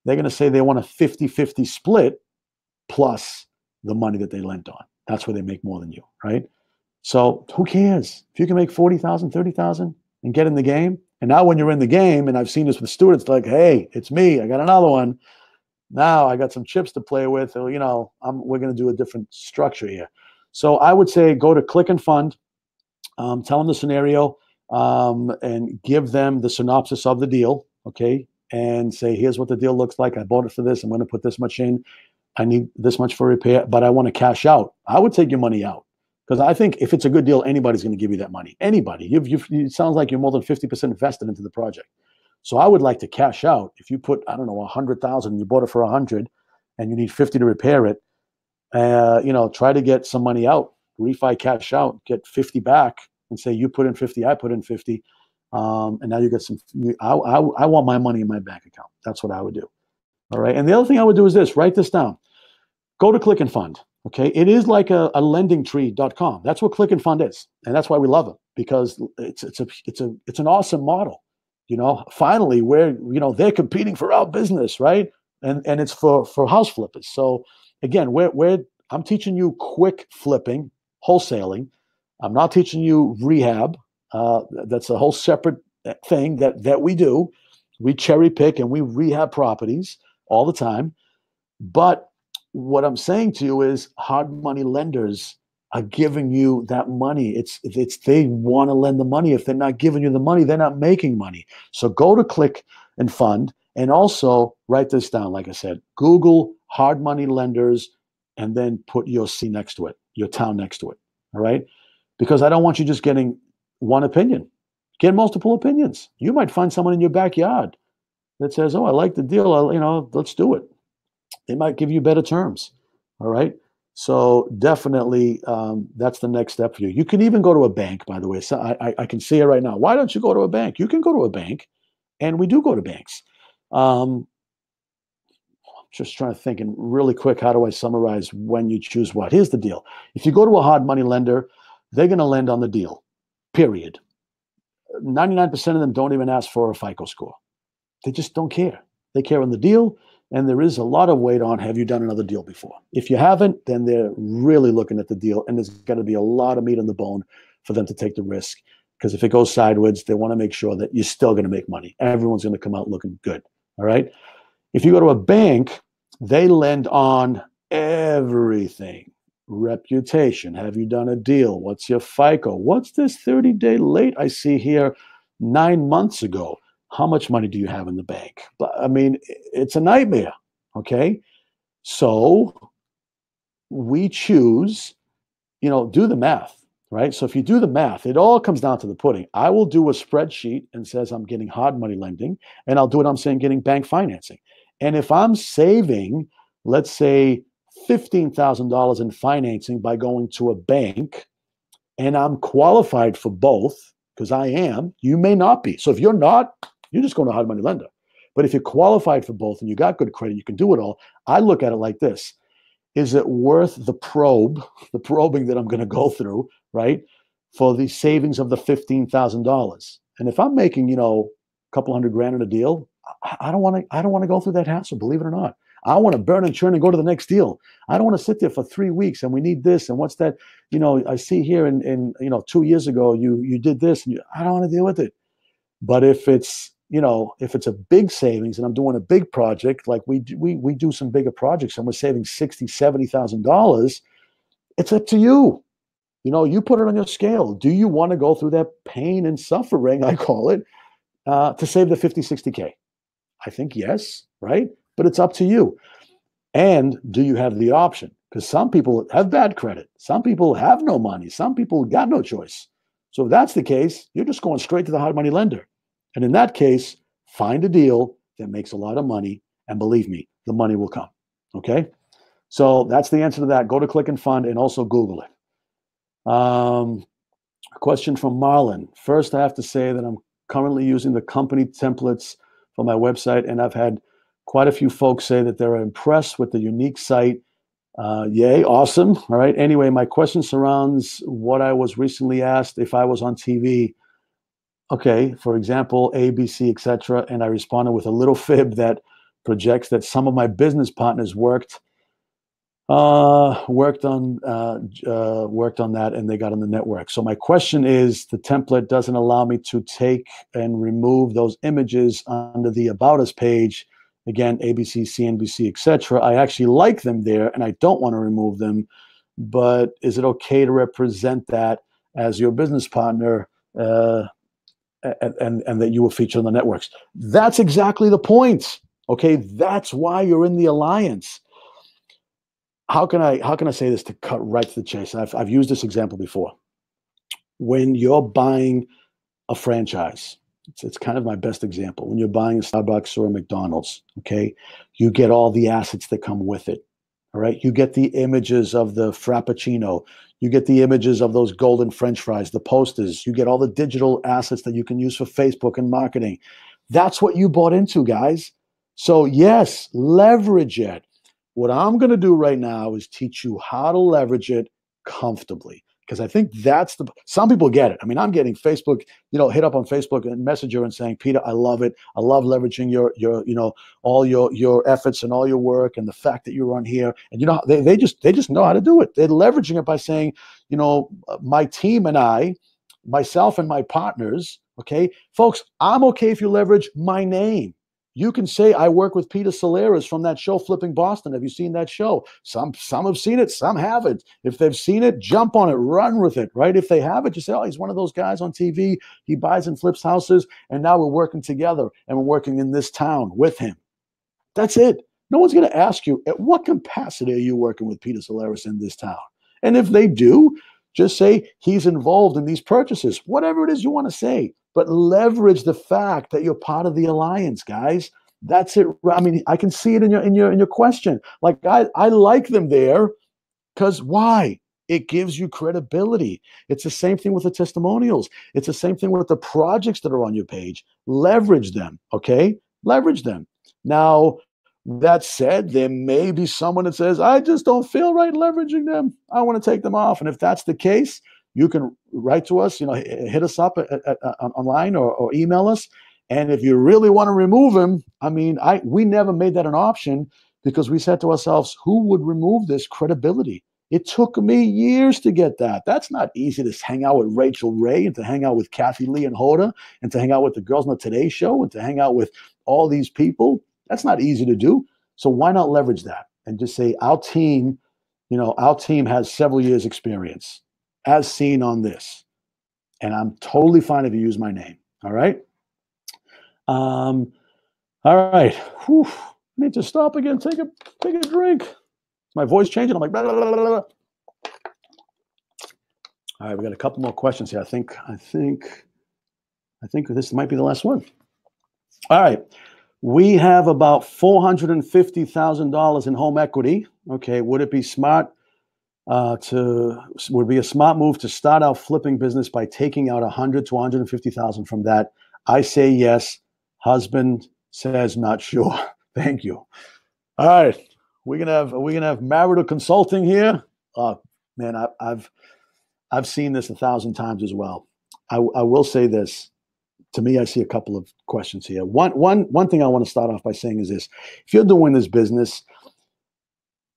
they're going to say they want a 50-50 split plus the money that they lent on. That's where they make more than you, right? So who cares? If you can make 40,000, 30,000 and get in the game. And now when you're in the game, and I've seen this with students, like, hey, it's me. I got another one. Now I got some chips to play with. We're going to do a different structure here. So I would say go to Click and Fund, tell them the scenario, and give them the synopsis of the deal, okay? And say, here's what the deal looks like. I bought it for this. I'm going to put this much in. I need this much for repair, but I want to cash out. I would take your money out because I think if it's a good deal, anybody's going to give you that money. Anybody. It sounds like you're more than 50% invested into the project. So I would like to cash out. If you put, I don't know, 100,000, you bought it for 100 and you need 50 to repair it, try to get some money out, refi, cash out, get 50 back and say, you put in 50, I put in 50. And now you get some, I want my money in my bank account. That's what I would do. All right. And the other thing I would do is this, write this down. Go to Click and Fund. Okay. It is like a lendingtree.com. That's what Click and Fund is. And that's why we love it, because it's an awesome model. Finally where, they're competing for our business, right? And it's for house flippers. So again, I'm teaching you quick flipping, wholesaling. I'm not teaching you rehab. That's a whole separate thing that we do. We cherry pick and we rehab properties all the time. But what I'm saying to you is hard money lenders are giving you that money. It's they want to lend the money. If they're not giving you the money, they're not making money. So go to Click and Fund, and also write this down. Like I said, Google hard money lenders and then put your C next to it, your town next to it. All right. Because I don't want you just getting one opinion. Get multiple opinions. You might find someone in your backyard that says, oh, I like the deal. Let's do it. They might give you better terms. All right. So definitely that's the next step for you. You can even go to a bank, by the way. So I can see it right now. Why don't you go to a bank? You can go to a bank, and we do go to banks. Just trying to think, and really quick, how do I summarize when you choose what? Here's the deal. If you go to a hard money lender, they're going to lend on the deal, period. 99% of them don't even ask for a FICO score. They just don't care. They care on the deal, and there is a lot of weight on, have you done another deal before? If you haven't, then they're really looking at the deal, and there's got to be a lot of meat on the bone for them to take the risk, because if it goes sideways, they want to make sure that you're still going to make money. Everyone's going to come out looking good, all right? If you go to a bank, they lend on everything. Reputation. Have you done a deal? What's your FICO? What's this 30-day late I see here 9 months ago? How much money do you have in the bank? But I mean, it's a nightmare, okay? So we choose, do the math, right? So if you do the math, it all comes down to the pudding. I will do a spreadsheet and says I'm getting hard money lending, and I'll do it, I'm saying getting bank financing. And if I'm saving, let's say, $15,000 in financing by going to a bank, and I'm qualified for both, because I am, you may not be. So if you're not, you're just going to a hard money lender. But if you're qualified for both and you got good credit, you can do it all. I look at it like this. Is it worth the probing that I'm going to go through, right, for the savings of the $15,000? And if I'm making, a couple $100,000 in a deal, I don't want to go through that hassle, believe it or not. I want to burn and churn and go to the next deal. I don't want to sit there for 3 weeks and we need this and what's that? I see here in 2 years ago you did this, and I don't want to deal with it. But if it's a big savings and I'm doing a big project, like we do some bigger projects and we're saving $60,000, $70,000, it's up to you. You put it on your scale. Do you want to go through that pain and suffering, I call it, to save the 50, 60K? I think yes, right? But it's up to you. And do you have the option? Because some people have bad credit. Some people have no money. Some people got no choice. So if that's the case, you're just going straight to the hard money lender. And in that case, find a deal that makes a lot of money. And believe me, the money will come. Okay? So that's the answer to that. Go to Click and Fund and also Google it. A question from Marlon. First, I have to say that I'm currently using the company templates for my website, and I've had quite a few folks say that they're impressed with the unique site. Yay, awesome. All right. Anyway, my question surrounds what I was recently asked if I was on TV. Okay, for example, ABC, etc., and I responded with a little fib that projects that some of my business partners worked on that, and they got on the network. So my question is, the template doesn't allow me to take and remove those images under the About Us page. Again, ABC, CNBC, etc. I actually like them there, and I don't want to remove them. But is it okay to represent that as your business partner, and that you will feature on the networks? That's exactly the point. Okay, that's why you're in the alliance. How can I say this to cut right to the chase? I've used this example before. When you're buying a franchise, it's kind of my best example. When you're buying a Starbucks or a McDonald's, okay, you get all the assets that come with it. All right, you get the images of the Frappuccino, you get the images of those golden French fries, the posters, you get all the digital assets that you can use for Facebook and marketing. That's what you bought into, guys. So yes, leverage it. What I'm going to do right now is teach you how to leverage it comfortably, because I think that's some people get it. I mean, I'm getting Facebook, hit up on Facebook and Messenger and saying, Peter, I love it. I love leveraging your all your efforts and all your work, and the fact that you're on here, and they just know how to do it. They're leveraging it by saying, my team and I, myself and my partners, okay, folks, I'm okay if you leverage my name. You can say, I work with Peter Solares from that show, Flipping Boston. Have you seen that show? Some have seen it, some haven't. If they've seen it, jump on it, run with it, right? If they haven't, you say, oh, he's one of those guys on TV. He buys and flips houses, and now we're working together, and we're working in this town with him. That's it. No one's going to ask you, at what capacity are you working with Peter Solares in this town? And if they do, just say he's involved in these purchases, whatever it is you want to say. But leverage the fact that you're part of the alliance, guys. That's it. I mean, I can see it in your question. Like, I like them there because why? It gives you credibility. It's the same thing with the testimonials. It's the same thing with the projects that are on your page. Leverage them, okay? Leverage them. Now, that said, there may be someone that says, I just don't feel right leveraging them. I want to take them off. And if that's the case, you can write to us, hit us up online or email us. And if you really want to remove them, I mean, we never made that an option because we said to ourselves, who would remove this credibility? It took me years to get that. That's not easy to hang out with Rachel Ray and to hang out with Kathy Lee and Hoda and to hang out with the girls on the Today Show and to hang out with all these people. That's not easy to do. So why not leverage that and just say our team has several years experience as seen on this. And I'm totally fine if you use my name. All right. All right. Whew. I need to stop again. Take a drink. Is my voice changing? I'm like, blah, blah, blah, blah, blah. All right, we got a couple more questions here. I think this might be the last one. All right. We have about $450,000 in home equity. Okay, would it be smart would be a smart move to start our flipping business by taking out $100,000 to $150,000 from that? I say yes. Husband says not sure. Thank you. All right, we're gonna have marital consulting here. Man, I've seen this 1,000 times as well. I will say this. To me, I see a couple of questions here. One thing I want to start off by saying is this: if you're doing this business,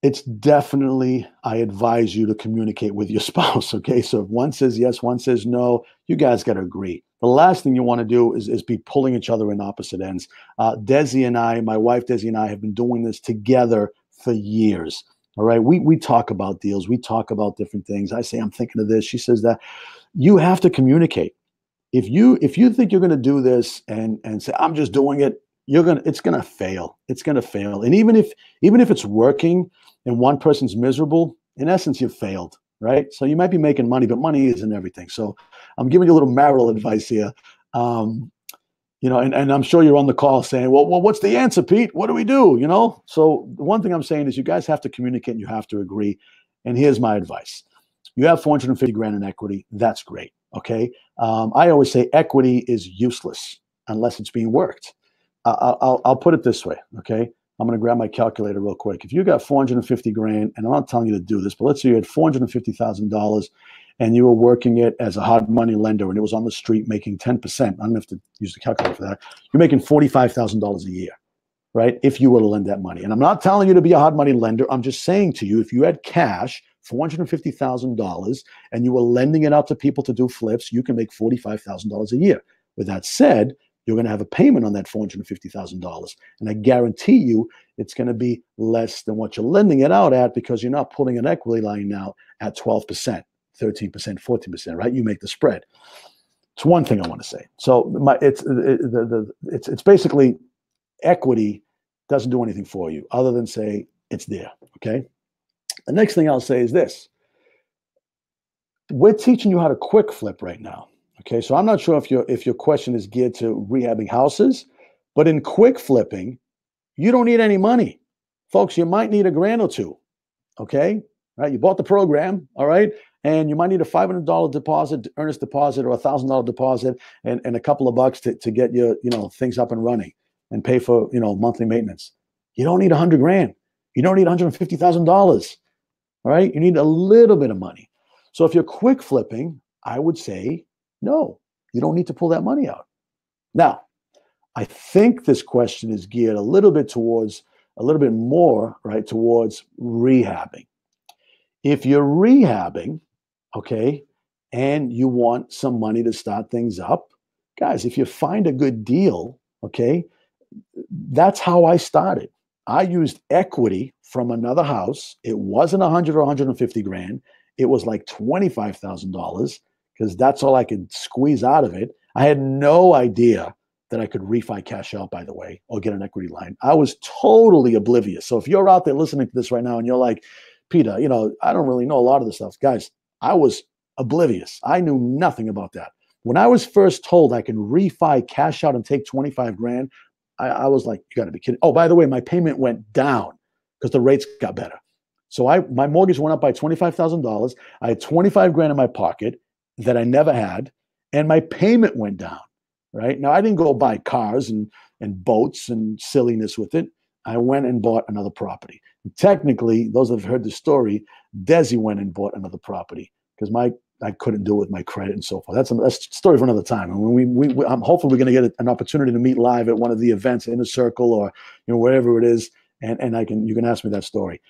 it's definitely, I advise you to communicate with your spouse, okay? So if one says yes, one says no, you guys got to agree. The last thing you want to do is be pulling each other in opposite ends. Desi and I, my wife Desi and I, have been doing this together for years, all right? We talk about deals. We talk about different things. I say, I'm thinking of this. She says that. You have to communicate. If you think you're going to do this and say, I'm just doing it, it's going to fail. It's going to fail. And even if it's working and one person's miserable, in essence, you've failed, right? So you might be making money, but money isn't everything. So I'm giving you a little marital advice here. And I'm sure you're on the call saying, well, what's the answer, Pete? What do we do? So the one thing I'm saying is you guys have to communicate and you have to agree. And here's my advice. You have 450 grand in equity. That's great. Okay. I always say equity is useless unless it's being worked. I'll put it this way. Okay. I'm going to grab my calculator real quick. If you got 450 grand, and I'm not telling you to do this, but let's say you had $450,000 and you were working it as a hard money lender and it was on the street making 10%. I don't have to use the calculator for that. You're making $45,000 a year, right? If you were to lend that money. And I'm not telling you to be a hard money lender. I'm just saying to you, if you had cash, $450,000, and you were lending it out to people to do flips, you can make $45,000 a year. With that said, you're going to have a payment on that $450,000. And I guarantee you it's going to be less than what you're lending it out at because you're not pulling an equity line now at 12%, 13%, 14%, right? You make the spread. It's one thing I want to say. So it's basically equity doesn't do anything for you other than say it's there, okay? The next thing I'll say is this. We're teaching you how to quick flip right now. Okay, so I'm not sure if your question is geared to rehabbing houses, but in quick flipping, you don't need any money. Folks, you might need $1,000 or $2,000, okay? Right? You bought the program, all right? And you might need a $500 deposit, earnest deposit, or $1,000 deposit, and a couple of bucks to get your things up and running and pay for monthly maintenance. You don't need $100,000. You don't need $150,000. All right? You need a little bit of money. So if you're quick flipping, I would say, no, you don't need to pull that money out. Now, I think this question is geared a little bit more, right, towards rehabbing. If you're rehabbing, okay, and you want some money to start things up, guys, if you find a good deal, okay, that's how I started. I used equity from another house. It wasn't 100 or 150 grand. It was like $25,000 because that's all I could squeeze out of it. I had no idea that I could refi cash out, by the way, or get an equity line. I was totally oblivious. So if you're out there listening to this right now and you're like, Peter, I don't really know a lot of this stuff. Guys, I was oblivious. I knew nothing about that. When I was first told I can refi cash out and take 25 grand, I was like, you got to be kidding. Oh, by the way, my payment went down because the rates got better. So my mortgage went up by $25,000. I had 25 grand in my pocket that I never had, and my payment went down, right? Now, I didn't go buy cars and boats and silliness with it. I went and bought another property. And technically, those that have heard the story, Desi went and bought another property because I couldn't do it with my credit and so forth. That's a story for another time. And when hopefully we're going to get an opportunity to meet live at one of the events, Inner Circle or wherever it is, and you can ask me that story.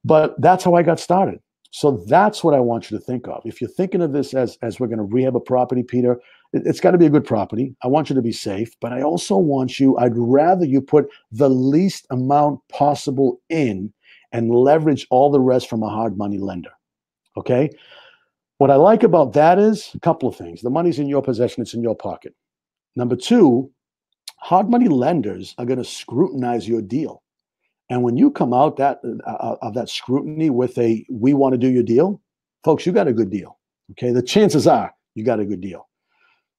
But that's how I got started. So that's what I want you to think of. If you're thinking of this as we're going to rehab a property, Peter, it's got to be a good property. I want you to be safe, but I also I'd rather you put the least amount possible in and leverage all the rest from a hard money lender. Okay? What I like about that is a couple of things. The money's in your possession. It's in your pocket. Number two, hard money lenders are going to scrutinize your deal. And when you come out of that scrutiny with we want to do your deal, folks, you got a good deal. Okay, the chances are you got a good deal.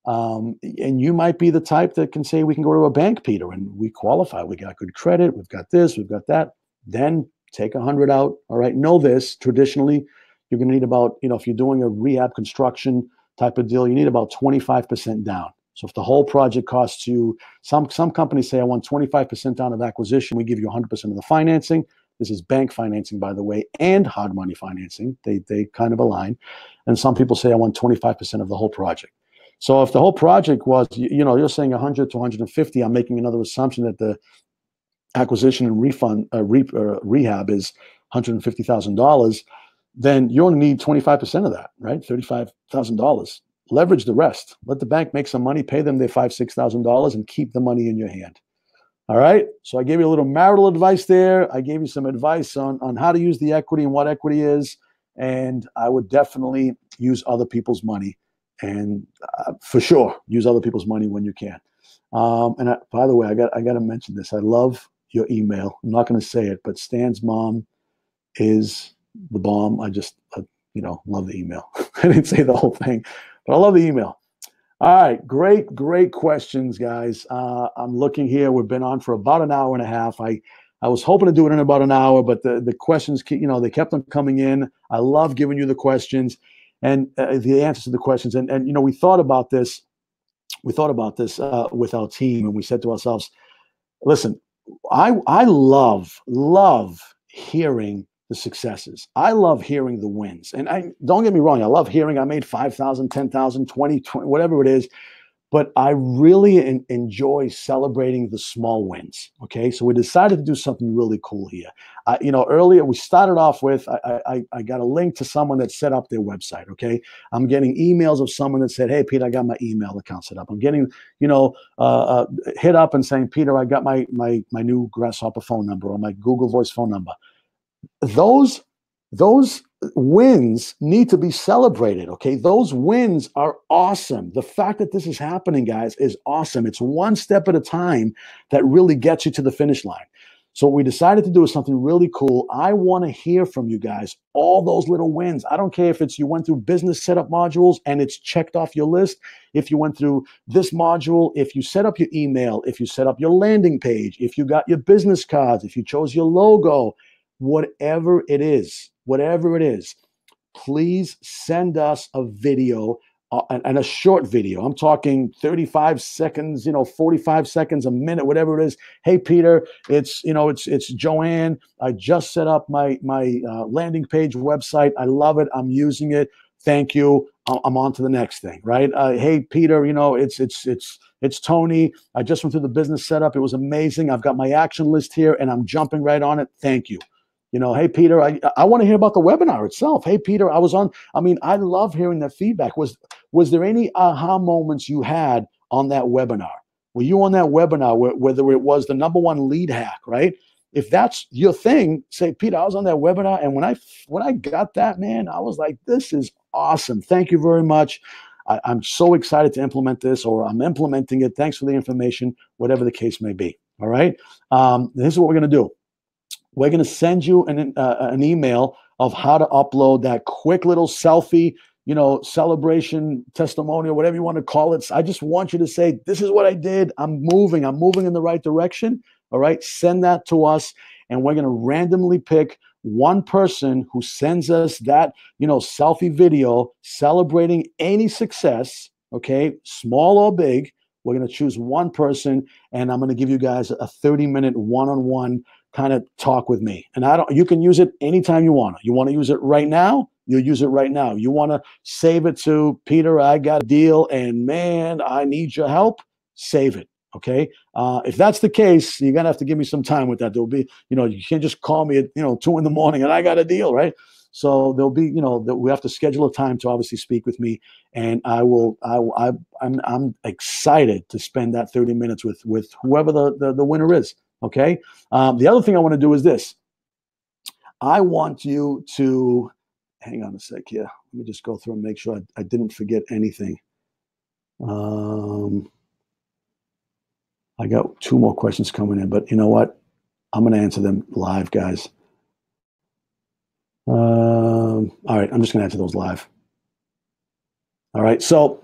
And you might be the type that can say we can go to a bank, Peter, and we qualify. We got good credit. We've got this. We've got that. Then take 100 out. All right. Know this. Traditionally, you're going to need about, if you're doing a rehab construction type of deal, you need about 25% down. So if the whole project costs you, some companies say I want 25% down of acquisition, we give you 100% of the financing. This is bank financing, by the way, and hard money financing. They kind of align. And some people say I want 25% of the whole project. So if the whole project was, you're saying 100 to 150, I'm making another assumption that the acquisition and rehab is $150,000, then you only need 25% of that, right? $35,000. Leverage the rest. Let the bank make some money, pay them their $5,000, $6,000, and keep the money in your hand. All right. So I gave you a little marital advice there. I gave you some advice on how to use the equity and what equity is. And I would definitely use other people's money, and for sure, use other people's money when you can. By the way, I got to mention this. I love your email. I'm not going to say it, but Stan's mom is the bomb. I just, love the email. I didn't say the whole thing, but I love the email. All right. Great questions, guys. I'm looking here. We've been on for about an hour and a half. I was hoping to do it in about an hour, but the questions, they kept on coming in. I love giving you the questions. and the answers to the questions. And you know, we thought about this. We thought about this with our team, and we said to ourselves, listen, I love hearing the successes. I love hearing the wins. And I don't get me wrong, I love hearing I made 5,000, 10,000, 20, whatever it is. But I really enjoy celebrating the small wins. Okay, so we decided to do something really cool here. You know, earlier we started off with I got a link to someone that set up their website. Okay, I'm getting emails of someone that said, "Hey, Peter, I got my email account set up." I'm getting, you know, hit up and saying, "Peter, I got my new Grasshopper phone number or my Google Voice phone number." Those wins need to be celebrated. Okay, those wins are awesome. The fact that this is happening, guys, is awesome. It's one step at a time that really gets you to the finish line. So what we decided to do is something really cool. I want to hear from you guys, all those little wins. I don't care if it's you went through business setup modules and it's checked off your list, if you went through this module, if you set up your email, if you set up your landing page, if you got your business cards, if you chose your logo, whatever it is, please send us a video and a short video. I'm talking 35 seconds, 45 seconds, a minute, whatever it is. Hey, Peter, it's Joanne. I just set up my landing page website. I love it. I'm using it. Thank you. I'm on to the next thing, right? Hey, Peter, it's Tony. I just went through the business setup. It was amazing. I've got my action list here and I'm jumping right on it. Thank you. Hey, Peter, I want to hear about the webinar itself. Hey, Peter, I love hearing that feedback. Was there any aha moments you had on that webinar? Were you on that webinar, whether it was the #1 lead hack, right? If that's your thing, say, Peter, I was on that webinar, and when I got that, man, I was like, this is awesome. Thank you very much. I'm so excited to implement this, or I'm implementing it. Thanks for the information, whatever the case may be. All right. This is what we're going to do. We're going to send you an email of how to upload that quick little selfie, celebration, testimonial, whatever you want to call it. I just want you to say, this is what I did. I'm moving in the right direction. All right. Send that to us. And we're going to randomly pick one person who sends us that, selfie video celebrating any success. Okay. Small or big. We're going to choose one person, and I'm going to give you guys a 30-minute one-on-one kind of talk with me. And you can use it anytime you want. You want to use it right now, you'll use it right now. You want to save it to, Peter, I got a deal and man, I need your help, save it. Okay. If that's the case, you're going to have to give me some time with that. There'll be, you can't just call me at, 2 in the morning and I got a deal, right? So there'll be, we have to schedule a time to obviously speak with me, and I'm excited to spend that 30 minutes with whoever the winner is. Okay. The other thing I want to do is this. I want you to hang on a sec here. Let me just go through and make sure I didn't forget anything. I got 2 more questions coming in, but you know what? I'm going to answer them live, guys. All right. I'm just going to answer those live. All right. So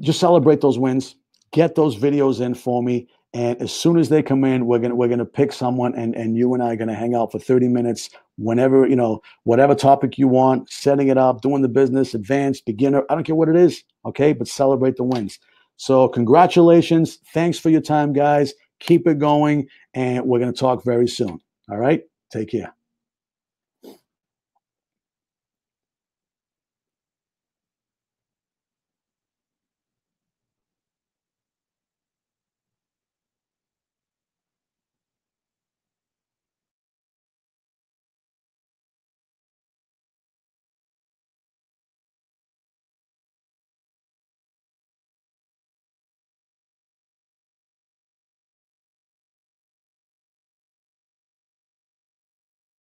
just celebrate those wins. Get those videos in for me. And as soon as they come in, we're gonna pick someone, and you and I are gonna hang out for 30 minutes, whenever, whatever topic you want, setting it up, doing the business, advanced, beginner, I don't care what it is, okay? But celebrate the wins. So congratulations. Thanks for your time, guys. Keep it going, and we're gonna talk very soon. All right? Take care.